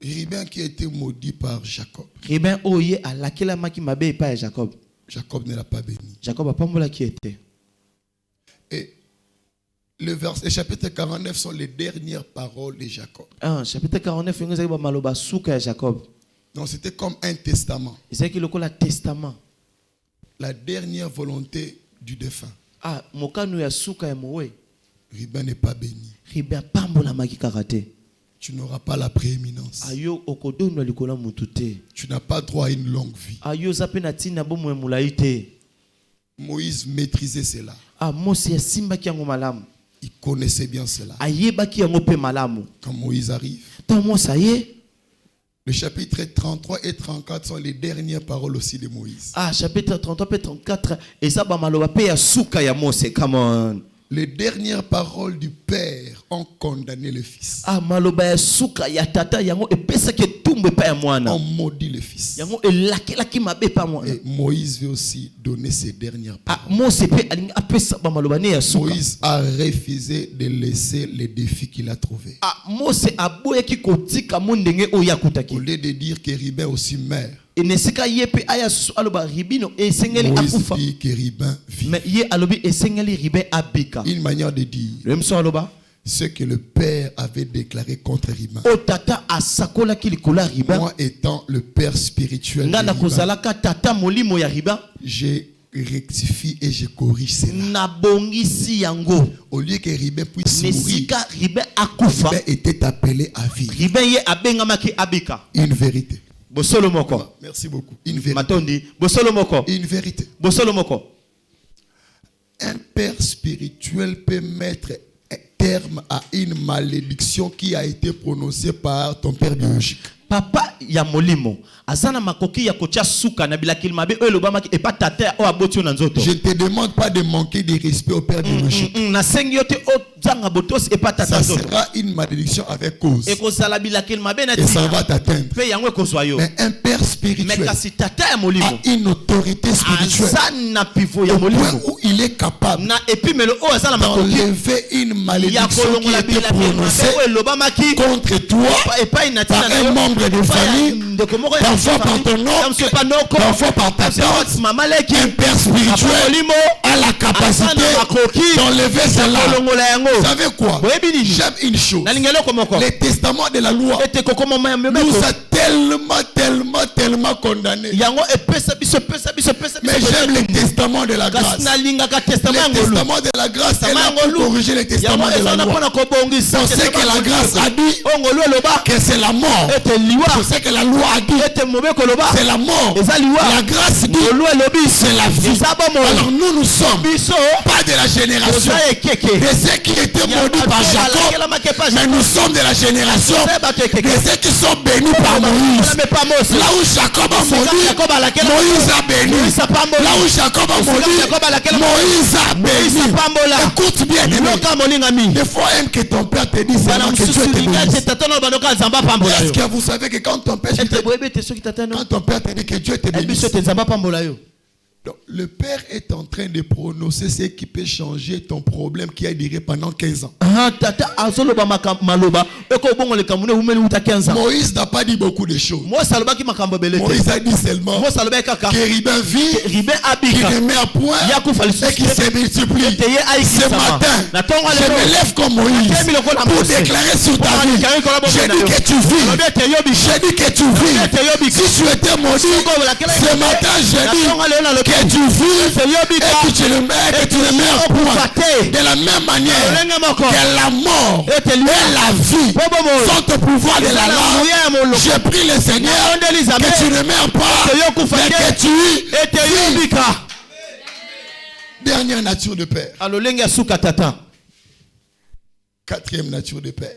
Ribin qui a été maudit par Jacob. Jacob ne l'a pas béni. Et le chapitre 49 sont les dernières paroles de Jacob. Chapitre 49, donc c'était comme un testament. La dernière volonté du défunt. Ribin n'est pas béni. Tu n'auras pas la prééminence. Tu n'as pas droit à une longue vie. Moïse maîtrisait cela. Il connaissait bien cela. Quand Moïse arrive, le chapitre 33 et 34 sont les dernières paroles aussi de Moïse. Chapitre 33 et 34. Les dernières paroles du Père ont condamné le Fils. On maudit le Fils. Et Moïse veut aussi donner ses dernières paroles. Moïse a refusé de laisser les défis qu'il a trouvés. Au lieu de dire que Ribin aussi meurt, Moïse dit que Ribin vit. Une manière de dire ce que le Père avait déclaré contre Ribin. Moi étant le Père spirituel de Ribin, je rectifie et je corrige cela. Au lieu que Ribin puisse mourir, Ribin était appelé à vivre. Une vérité. Merci beaucoup. Une vérité. Une vérité. Un père spirituel peut mettre terme à une malédiction qui a été prononcée par ton père biologique. Papa ya molimo azana makoki ya kocha suka na bilakil mabe elobama ki epatata o aboti na nzoto. Je ne te demande pas de manquer de respect au père biologique. Na sengi yote o zanga botos epatata nzoto. Ça sera une malédiction avec cause. Et kozala bilakil mabe na et ça va t'atteindre. Pe yango kozwayo. Mais un père spirituel mais kasi tata ya molimo a une autorité spirituelle. Azana pivo ya molimo où il est capable na epimelo o azala makoki d'enlever une malédiction qui a été prononcée contre toi par un membre de famille, parfois par ton oncle, parfois par ta tante. Un père spirituel a la capacité d'enlever cela. Vous savez quoi? J'aime une chose. Le testament de la loi nous a tellement condamnés. Mais j'aime le testament de la grâce. Le testament de la grâce est là pour corriger le testament de la loi. On sait que la grâce a dit que c'est la mort. On sait que la loi a dit c'est la mort. La grâce dit c'est la vie. Alors nous sommes pas de la génération de ceux qui étaient maudits par Jacob, mais nous sommes de la génération de ceux qui sont bénis par Moïse. Là où Jacob a maudit, Moïse a béni. Là où Jacob a maudit, Moïse a béni. Écoute bien, des fois même que ton père te dise que Dieu te bénisse. Est-ce que vous savez que quand ton père te dit que Dieu te bénisse, donc, le Père est en train de prononcer ce qui peut changer ton problème qui a duré pendant 15 ans. Moïse n'a pas dit beaucoup de choses. Moïse a dit seulement que Ribin vit, qu'il ne meurt point et qu'il se multiplie. Ce matin, je me lève comme Moïse pour déclarer sur ta vie. Je dis que tu vis. Je dis que tu vis. Si tu étais maudit, ce matin, je dis que tu vis et que tu ne meurs point. De la même manière que la mort et la vie sont au pouvoir de la langue, je prie le Seigneur que tu ne meurs pas, mais que tu vis. Dernière nature de père. Quatrième nature de père.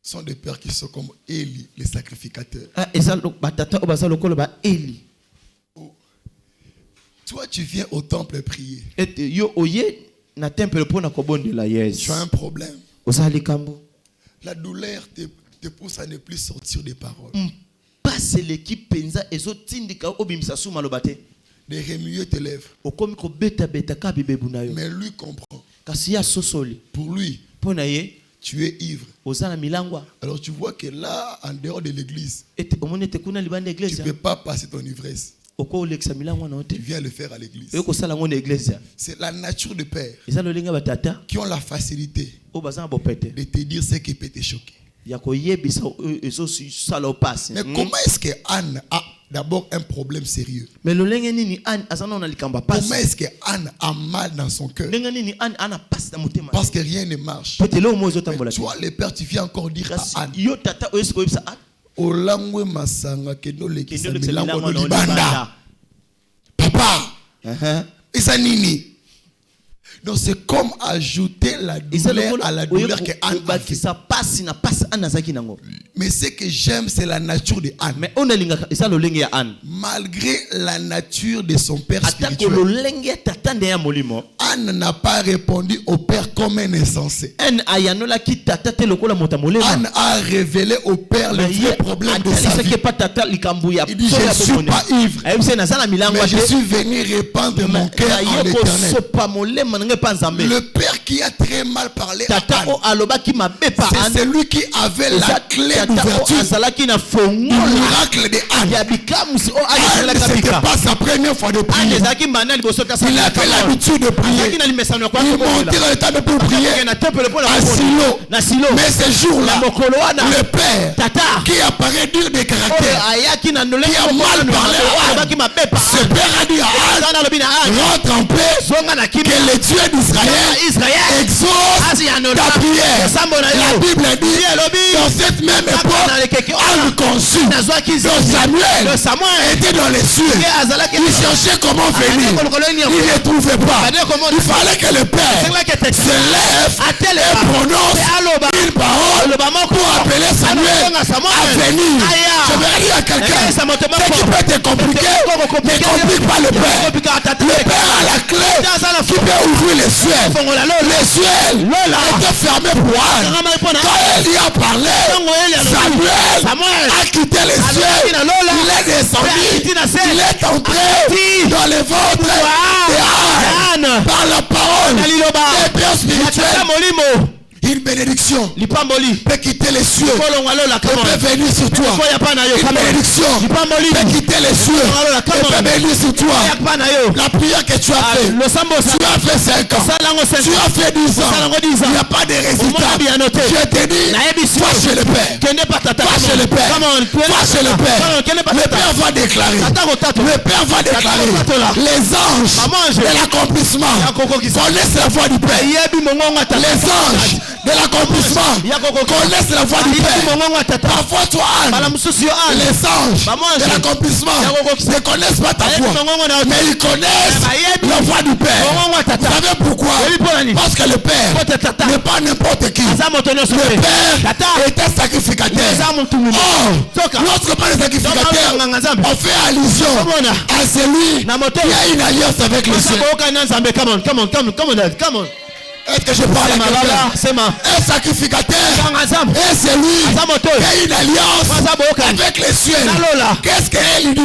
Sont des pères qui sont comme Élie, les sacrificateurs. Toi, tu viens au temple prier. Tu as un problème. La douleur te pousse à ne plus sortir des paroles. De remuer tes lèvres. Mais lui comprend. Pour lui, tu es ivre. Alors tu vois que là, en dehors de l'église, tu ne peux pas passer ton ivresse. Tu viens le faire à l'église. C'est la nature de père qui ont la facilité de te dire ce qui peut te choquer. Mais comment est-ce que Anne a d'abord un problème sérieux? Comment est-ce que Anne a mal dans son cœur? Parce que rien ne marche. Mais toi, le père, tu viens encore dire à Anne, Olangwe masanga kendo lekisa milango no libanda. Papa, isa nini? Donc c'est comme ajouter la douleur à la douleur que Anne a fait. Mais ce que j'aime, c'est la nature de Anne. Malgré la nature de son père spirituel, Anne n'a pas répondu au père comme un insensé. Anne a révélé au père le vrai problème de sa vie. Il dit, je ne suis pas ivre, mais je suis venu répandre mon cœur en l'Éternel. Le père qui a très mal parlé à Anne, c'est celui qui avait la clé d'ouverture du miracle de Anne. Anne, ce n'était pas sa première fois de prier. Il avait l'habitude de prier. Il montait dans le temple pour prier à Silo. Mais ce jour-là, le père qui apparaît dur de caractère, qui a mal parlé à Anne, ce père a dit à Anne, rentre en paix, que le Dieu d'Israël exauce ta prière. La Bible dit, dans cette même époque, Anne conçut. Donc Samuel était dans les cieux. Il cherchait comment venir. Il ne trouvait pas. Il fallait que le père se lève et prononce une parole pour appeler Samuel à venir. Je vais dire à quelqu'un, ce qui peut te compliquer, ne complique pas le père. Le père a la clé qui peut ouvrir les cieux. Les cieux étaient fermés pour Anne. Quand elle y a parlé, Samuel a quitté les cieux. Il est descendu. Il est entré dans le ventre de Anne par la parole des pères spirituels. Une bénédiction peut quitter les cieux et peut venir sur toi. Une bénédiction peut quitter les cieux et peut venir sur toi. La prière que tu as fait, tu as fait 5 ans, tu as fait 10 ans, il n'y a pas de résultat. Je te dis, va chez le Père. Va chez le Père. Va chez le Père. Le Père va déclarer. Le Père va déclarer. Les anges de l'accomplissement connaissent la voix du Père. Les anges de l'accomplissement connaissent la voix du Père. Parfois toi Anne, les anges de l'accomplissement ne connaissent pas ta voix, mais ils connaissent la voix du Père. Vous savez pourquoi? Parce que le Père n'est pas n'importe qui. Le Père est un sacrificateur. Or, lorsque par le sacrificateur, on fait allusion à celui qui a une alliance avec le ciel. Est-ce que je parle à quelqu'un? Un sacrificateur est celui qui a une alliance avec les cieux. Qu'est-ce qu'elle dit?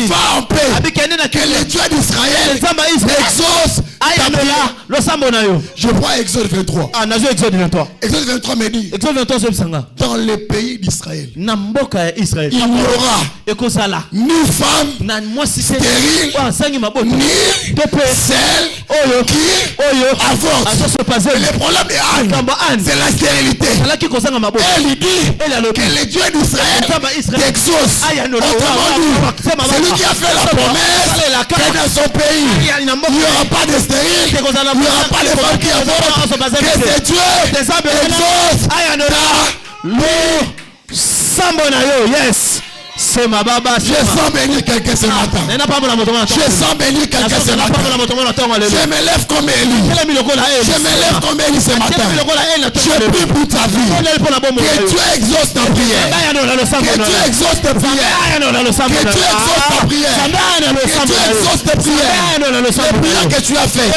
Va en paix, que le Dieu d'Israël exauce ta prière. Je vois Exode 23. Exode 23 me dit, dans le pays d'Israël, il n'y aura ni femme stérile, ni celle qui avorte. Le problème de Anne, c'est la stérilité. Elle dit que le Dieu d'Israël t'exauce. Autrement dit, celui qui a fait la promesse que dans son pays, il n'y aura pas de stérile, il n'y aura pas de femmes qui avortent, que c'est Dieu exauce. C'est ma baba. Je sens bénir quelqu'un ce matin. Je sens bénir quelqu'un ce matin. Je me lève comme Élie. Je me lève comme Élie ce matin. Je prie pour ta vie. Que Dieu exauce ta prière. Que Dieu exauce ta prière. Que Dieu exauce ta prière. Que Dieu exauce ta prière. Les prières que tu as faites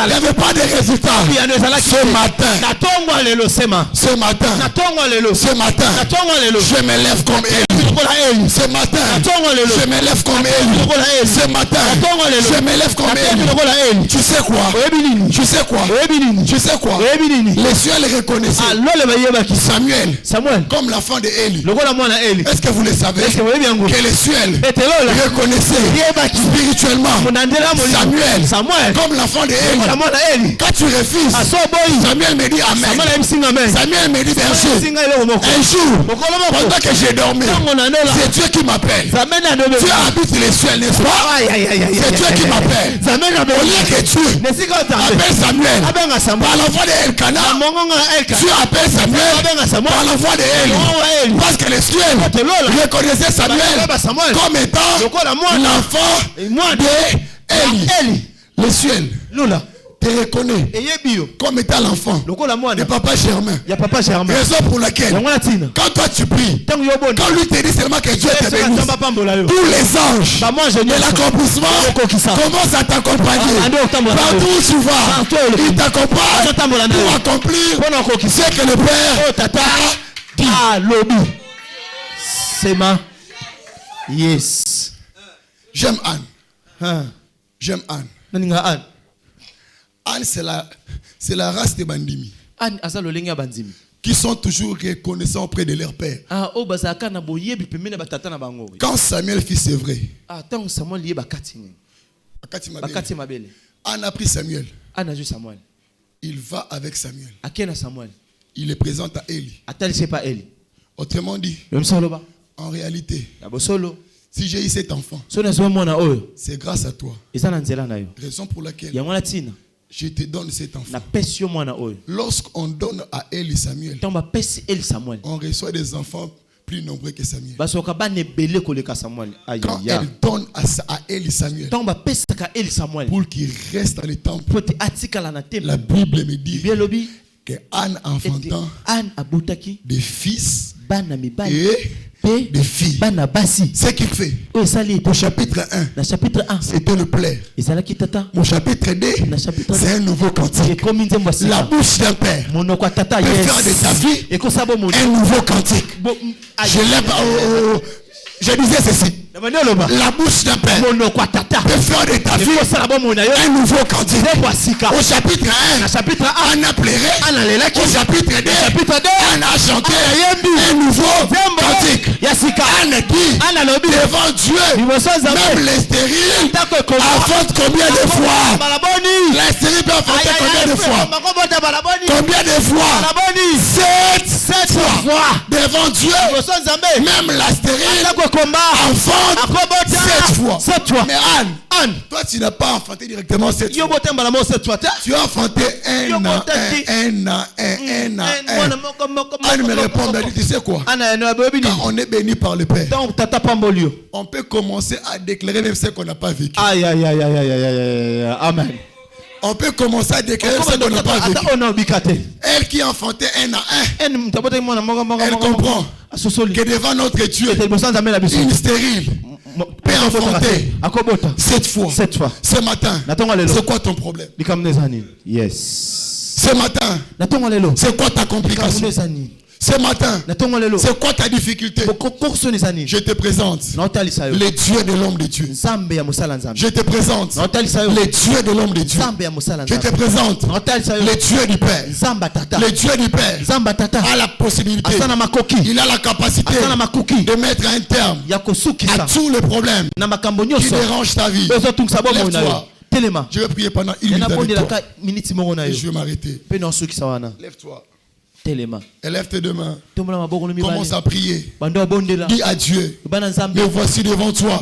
n'avaient pas de résultats. Ce matin, je me lève comme Élie. Ce matin, je me lève comme Élie. Ce matin, je me lève comme Élie. Tu sais quoi? Les cieux les reconnaissaient Samuel comme l'enfant de Élie. Est-ce que vous le savez? Que les cieux reconnaissaient spirituellement Samuel comme l'enfant de Élie. Quand tu refuses, Samuel me dit amen. Samuel me dit berger. Un jour, pendant que j'ai dormi, c'est Dieu qui m'appelle. Dieu habite les cieux, n'est-ce pas? C'est Dieu qui m'appelle. Au lieu que Dieu appelle Samuel par la voix de Elkana, Dieu appelle Samuel par la voix de Élie. Parce que les cieux reconnaissaient Samuel comme étant l'enfant de Élie. Les cieux te reconnaît comme étant l'enfant de Papa Germain. Raison pour laquelle, quand toi tu pries, quand lui te dit seulement que Dieu te bénisse, tous les anges de l'accomplissement commencent à t'accompagner. Partout où tu vas, ils t'accompagnent pour accomplir ce que le Père t'a dit. C'est ma. Yes. J'aime Anne. J'aime Anne. Anne, c'est la race des bandimi qui sont toujours reconnaissants auprès de leur père. Quand Samuel fit c'est vrai, Anne a pris Samuel. Il va avec Samuel. Il est présent à Élie. Autrement dit, en réalité, si j'ai eu cet enfant, c'est grâce à toi. Raison pour laquelle je te donne cet enfant. Lorsqu'on donne à Élie Samuel, on reçoit des enfants plus nombreux que Samuel. Quand elle donne à Élie Samuel pour qu'il reste dans le temple, la Bible me dit que Anne enfantant des fils et des filles. Ce qu'il fait au chapitre 1, c'était le plaire. Au chapitre 2, c'est un nouveau cantique. La bouche d'un père peut faire de ta vie un nouveau cantique. Je disais ceci. La bouche d'un père peut faire de ta vie un nouveau cantique. Au chapitre 1, Anne a pleuré. Au chapitre 2, Anne a chanté un nouveau cantique. Anne dit devant Dieu, même les stériles enfantent combien de fois? Les stériles peuvent enfanter combien de fois? Combien de fois? 7 fois. Devant Dieu, même la stérile enfante 7 fois. Mais Anne, toi tu n'as pas enfanté directement 7 fois. Tu as enfanté un an. Anne me répond, tu sais quoi? Quand on est béni par le Père, on peut commencer à déclarer même ce qu'on n'a pas vécu. Amen. On peut commencer à déclarer ce qu'on n'a pas vécu. Elle qui enfantait un à un, elle comprend que devant notre Dieu, une stérile peut enfanter 7 fois. Ce matin, c'est quoi ton problème? Yes. Ce matin, c'est quoi ta complication? Ce matin, c'est quoi ta difficulté? Je te présente les dieux de l'homme de Dieu. Je te présente les dieux de l'homme de Dieu. Je te présente les dieux du Père. Les dieux du Père a la possibilité, il a la capacité de mettre un terme à tous les problèmes qui dérangent ta vie. Lève-toi. Je vais prier pendant 1 minute avec toi. Et je vais m'arrêter. Lève-toi. Élève tes deux mains. Commence à prier. Dis à Dieu, me voici devant toi.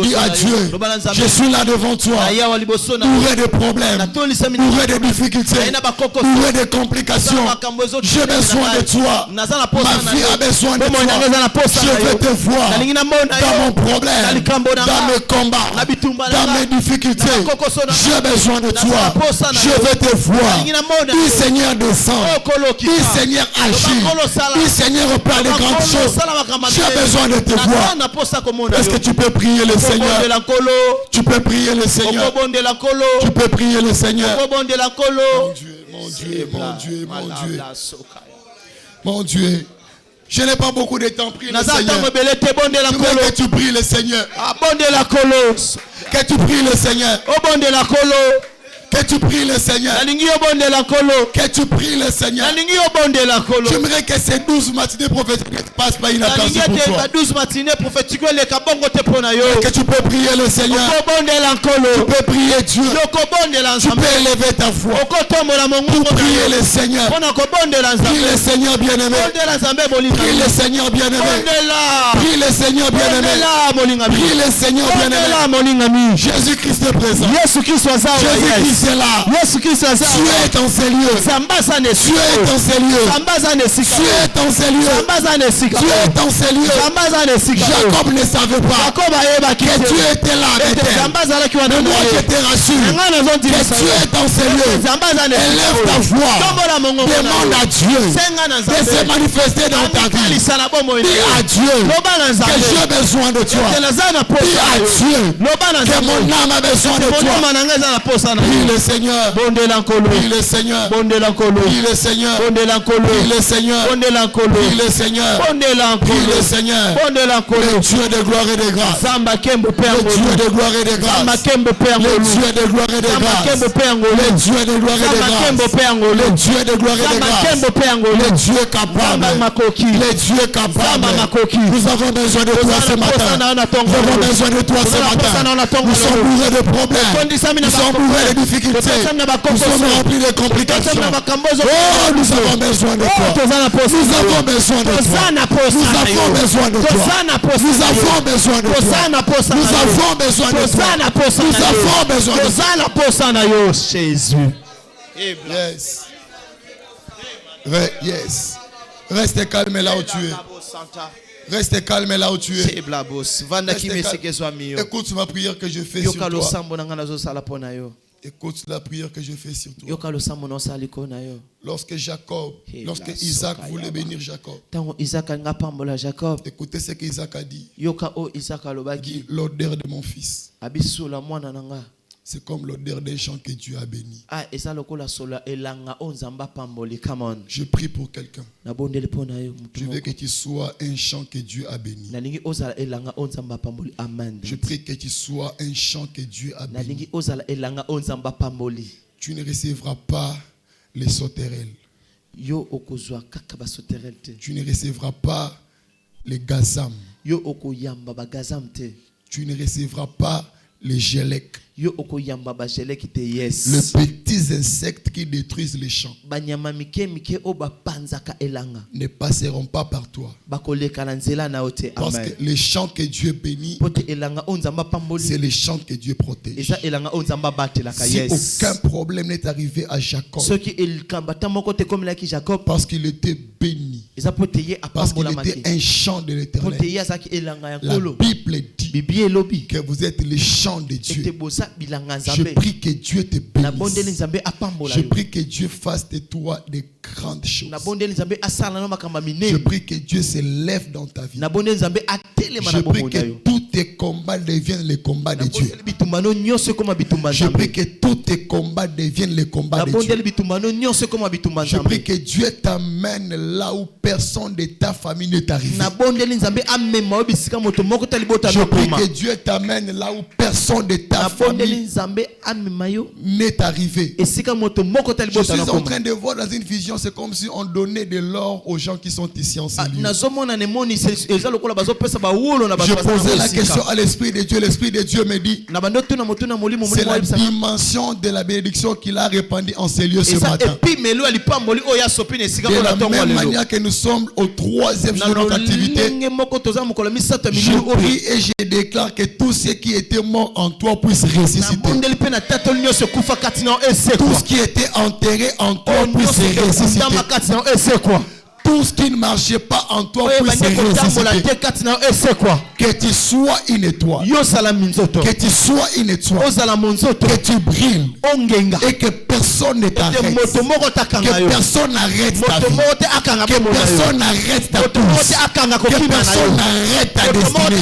Dis à Dieu, je suis là devant toi. Où est des problèmes, où est des difficultés, où est des complications. J'ai besoin de toi. Ma vie a besoin de toi. Je veux te voir dans mon problème, dans mes combats, dans mes difficultés. J'ai besoin de toi. Je veux te voir. Dis Seigneur, descends. Dis Seigneur, agis. Dis Seigneur, opère de grandes choses. J'ai besoin de te voir. Est-ce que tu peux prier le Seigneur? Tu peux prier le Seigneur. Tu peux prier le Seigneur. Mon Dieu, mon Dieu, mon Dieu, mon Dieu. Mon Dieu. Je n'ai pas beaucoup de temps. Prie le Seigneur. Que tu pries le Seigneur. Que tu pries le Seigneur. Que tu pries le Seigneur. Que tu pries le Seigneur. J'aimerais que ces 12 matinées prophétiques ne passent pas inaperçues pour toi. Que tu peux prier le Seigneur. Tu peux prier Dieu. Tu peux élever ta foi pour prier le Seigneur. Prie le Seigneur bien-aimé. Prie le Seigneur bien-aimé. Prie le Seigneur bien-aimé. Prie le Seigneur bien-aimé. Jésus-Christ est présent. Jésus-Christ est là. Tu es dans ces lieux. Tu es dans ces lieux. Tu es dans ces lieux. Tu es dans ces lieux. Jacob ne savait pas que Dieu était là avec elle. Mais moi je te rassure que tu es dans ces lieux. Élève ta voix. Demande à Dieu de se manifester dans ta vie. Dis à Dieu que j'ai besoin de toi. Dis à Dieu que mon âme a besoin de toi. Prie le Seigneur. Prie le Seigneur. Prie le Seigneur. Prie le Seigneur. Prie le Seigneur. Prie le Seigneur. Le Dieu de gloire et de grâce. Le Dieu de gloire et de grâce. Le Dieu de gloire et de grâce. Le Dieu de gloire et de grâce. Le Dieu de gloire et de grâce. Le Dieu capable. Le Dieu capable. Nous avons besoin de toi ce matin. Nous avons besoin de toi ce matin. Nous sommes bourrés de problèmes. Nous sommes bourrés de difficultés. Nous sommes remplis de complications. Oh, nous avons besoin de toi. Nous avons besoin de toi. Nous avons besoin de toi. Nous avons besoin de toi. Nous avons besoin de toi. Nous avons besoin de toi. Jésus. Yes. Yes. Reste calme là où tu es. Reste calme là où tu es. Écoute ma prière que je fais sur toi. Écoute la prière que je fais sur toi. Lorsque Isaac voulait bénir Jacob, écoutez ce qu'Isaac a dit. L'odeur de mon fils, c'est comme l'odeur d'un champ que Dieu a béni. Je prie pour quelqu'un. Je veux que tu sois un champ que Dieu a béni. Je prie que tu sois un champ que Dieu a béni. Tu ne recevras pas les sauterelles. Tu ne recevras pas les gazam. Tu ne recevras pas les gélèques. Les petits insectes qui détruisent les champs ne passeront pas par toi. Parce que les champs que Dieu bénit, c'est les champs que Dieu protège. Si aucun problème n'est arrivé à Jacob, parce qu'il était béni, parce qu'il était un champ de l'Éternel. La Bible dit que vous êtes les champs de Dieu. Je prie que Dieu te bénisse. Je prie que Dieu fasse de toi des grandes choses. Je prie que Dieu se lève dans ta vie. Je prie que tous tes combats deviennent les combats de Dieu. Je prie que tous tes combats deviennent les combats de Dieu. Je prie que Dieu t'amène là où personne de ta famille n'est arrivé. Je prie que Dieu t'amène là où personne de ta famille n'est arrivé. Je suis en train de voir dans une vision, c'est comme si on donnait de l'or aux gens qui sont ici en Syrie. Je posais la question à l'Esprit de Dieu. L'Esprit de Dieu me dit, c'est la dimension de la bénédiction qu'il a répandue en ces lieux ce matin. De la même manière que nous sommes au 3e jour de notre activité, je prie et je déclare que tous ceux qui étaient morts en toi puissent ressusciter. Tout ce qui était enterré en toi puisse ressusciter. Tout ce qui ne marchait pas en toi puisse ressusciter. Que tu sois une étoile. Que tu sois une étoile. Que tu brilles. Et que personne ne t'arrête. Que personne n'arrête ta vie. Que personne n'arrête ta course. Que personne n'arrête ta destinée.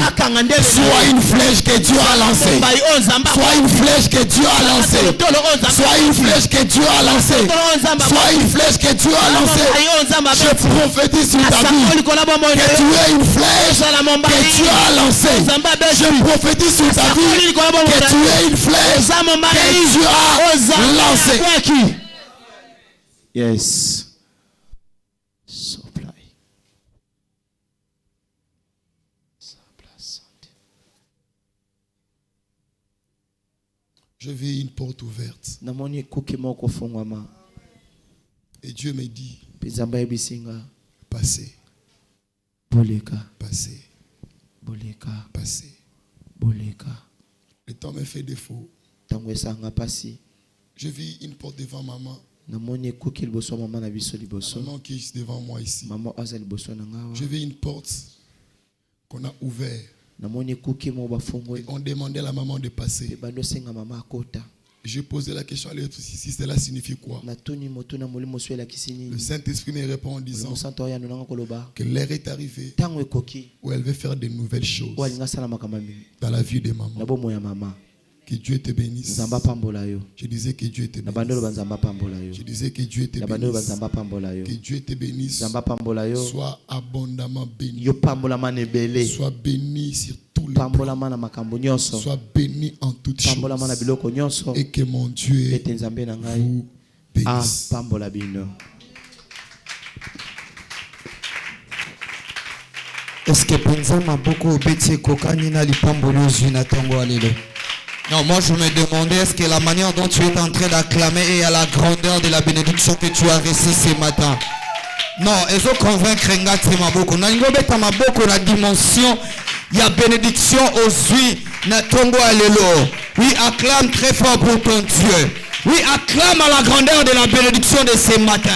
Sois une flèche que Dieu a lancée. Sois une flèche que Dieu a lancée. Sois une flèche que Dieu a lancée. Sois une flèche que Dieu a lancée. Je prophétise sur ta vie que tu es une flèche que Dieu a lancée. Je prophétise sur ta vie que tu es une flèche que Dieu a lancée. Yes. Supply. Je vis une porte ouverte. Et Dieu me dit, passez. Passez. Passez. Le temps me fait défaut. Je vis une porte devant maman. Maman qui est devant moi ici. Je vis une porte qu'on a ouverte. Et on demandait à la maman de passer. J'ai posé la question à elle si cela signifie quoi. Le Saint-Esprit me répond en disant que l'heure est arrivée où elle veut faire de nouvelles choses dans la vie de maman. Que Dieu te bénisse. Je disais que Dieu te bénisse. Je disais que Dieu te bénisse. Que Dieu te bénisse. Sois abondamment béni. Sois béni sur tous les plans. Sois béni en toutes choses. Et que mon Dieu vous bénisse. Est-ce que pensa maboko obeti kokani na lipambolo zina tongo alelo? Non, moi je me demandais est-ce que la manière dont tu es en train d'acclamer est à la grandeur de la bénédiction que tu as reçue ce matin. Non, et je convaincre ngati maboko. Na ngobeta maboko la dimension il y a bénédiction aux na tongo alelo. Oui, acclame très fort pour ton Dieu. Oui, acclame à la grandeur de la bénédiction de ce matin.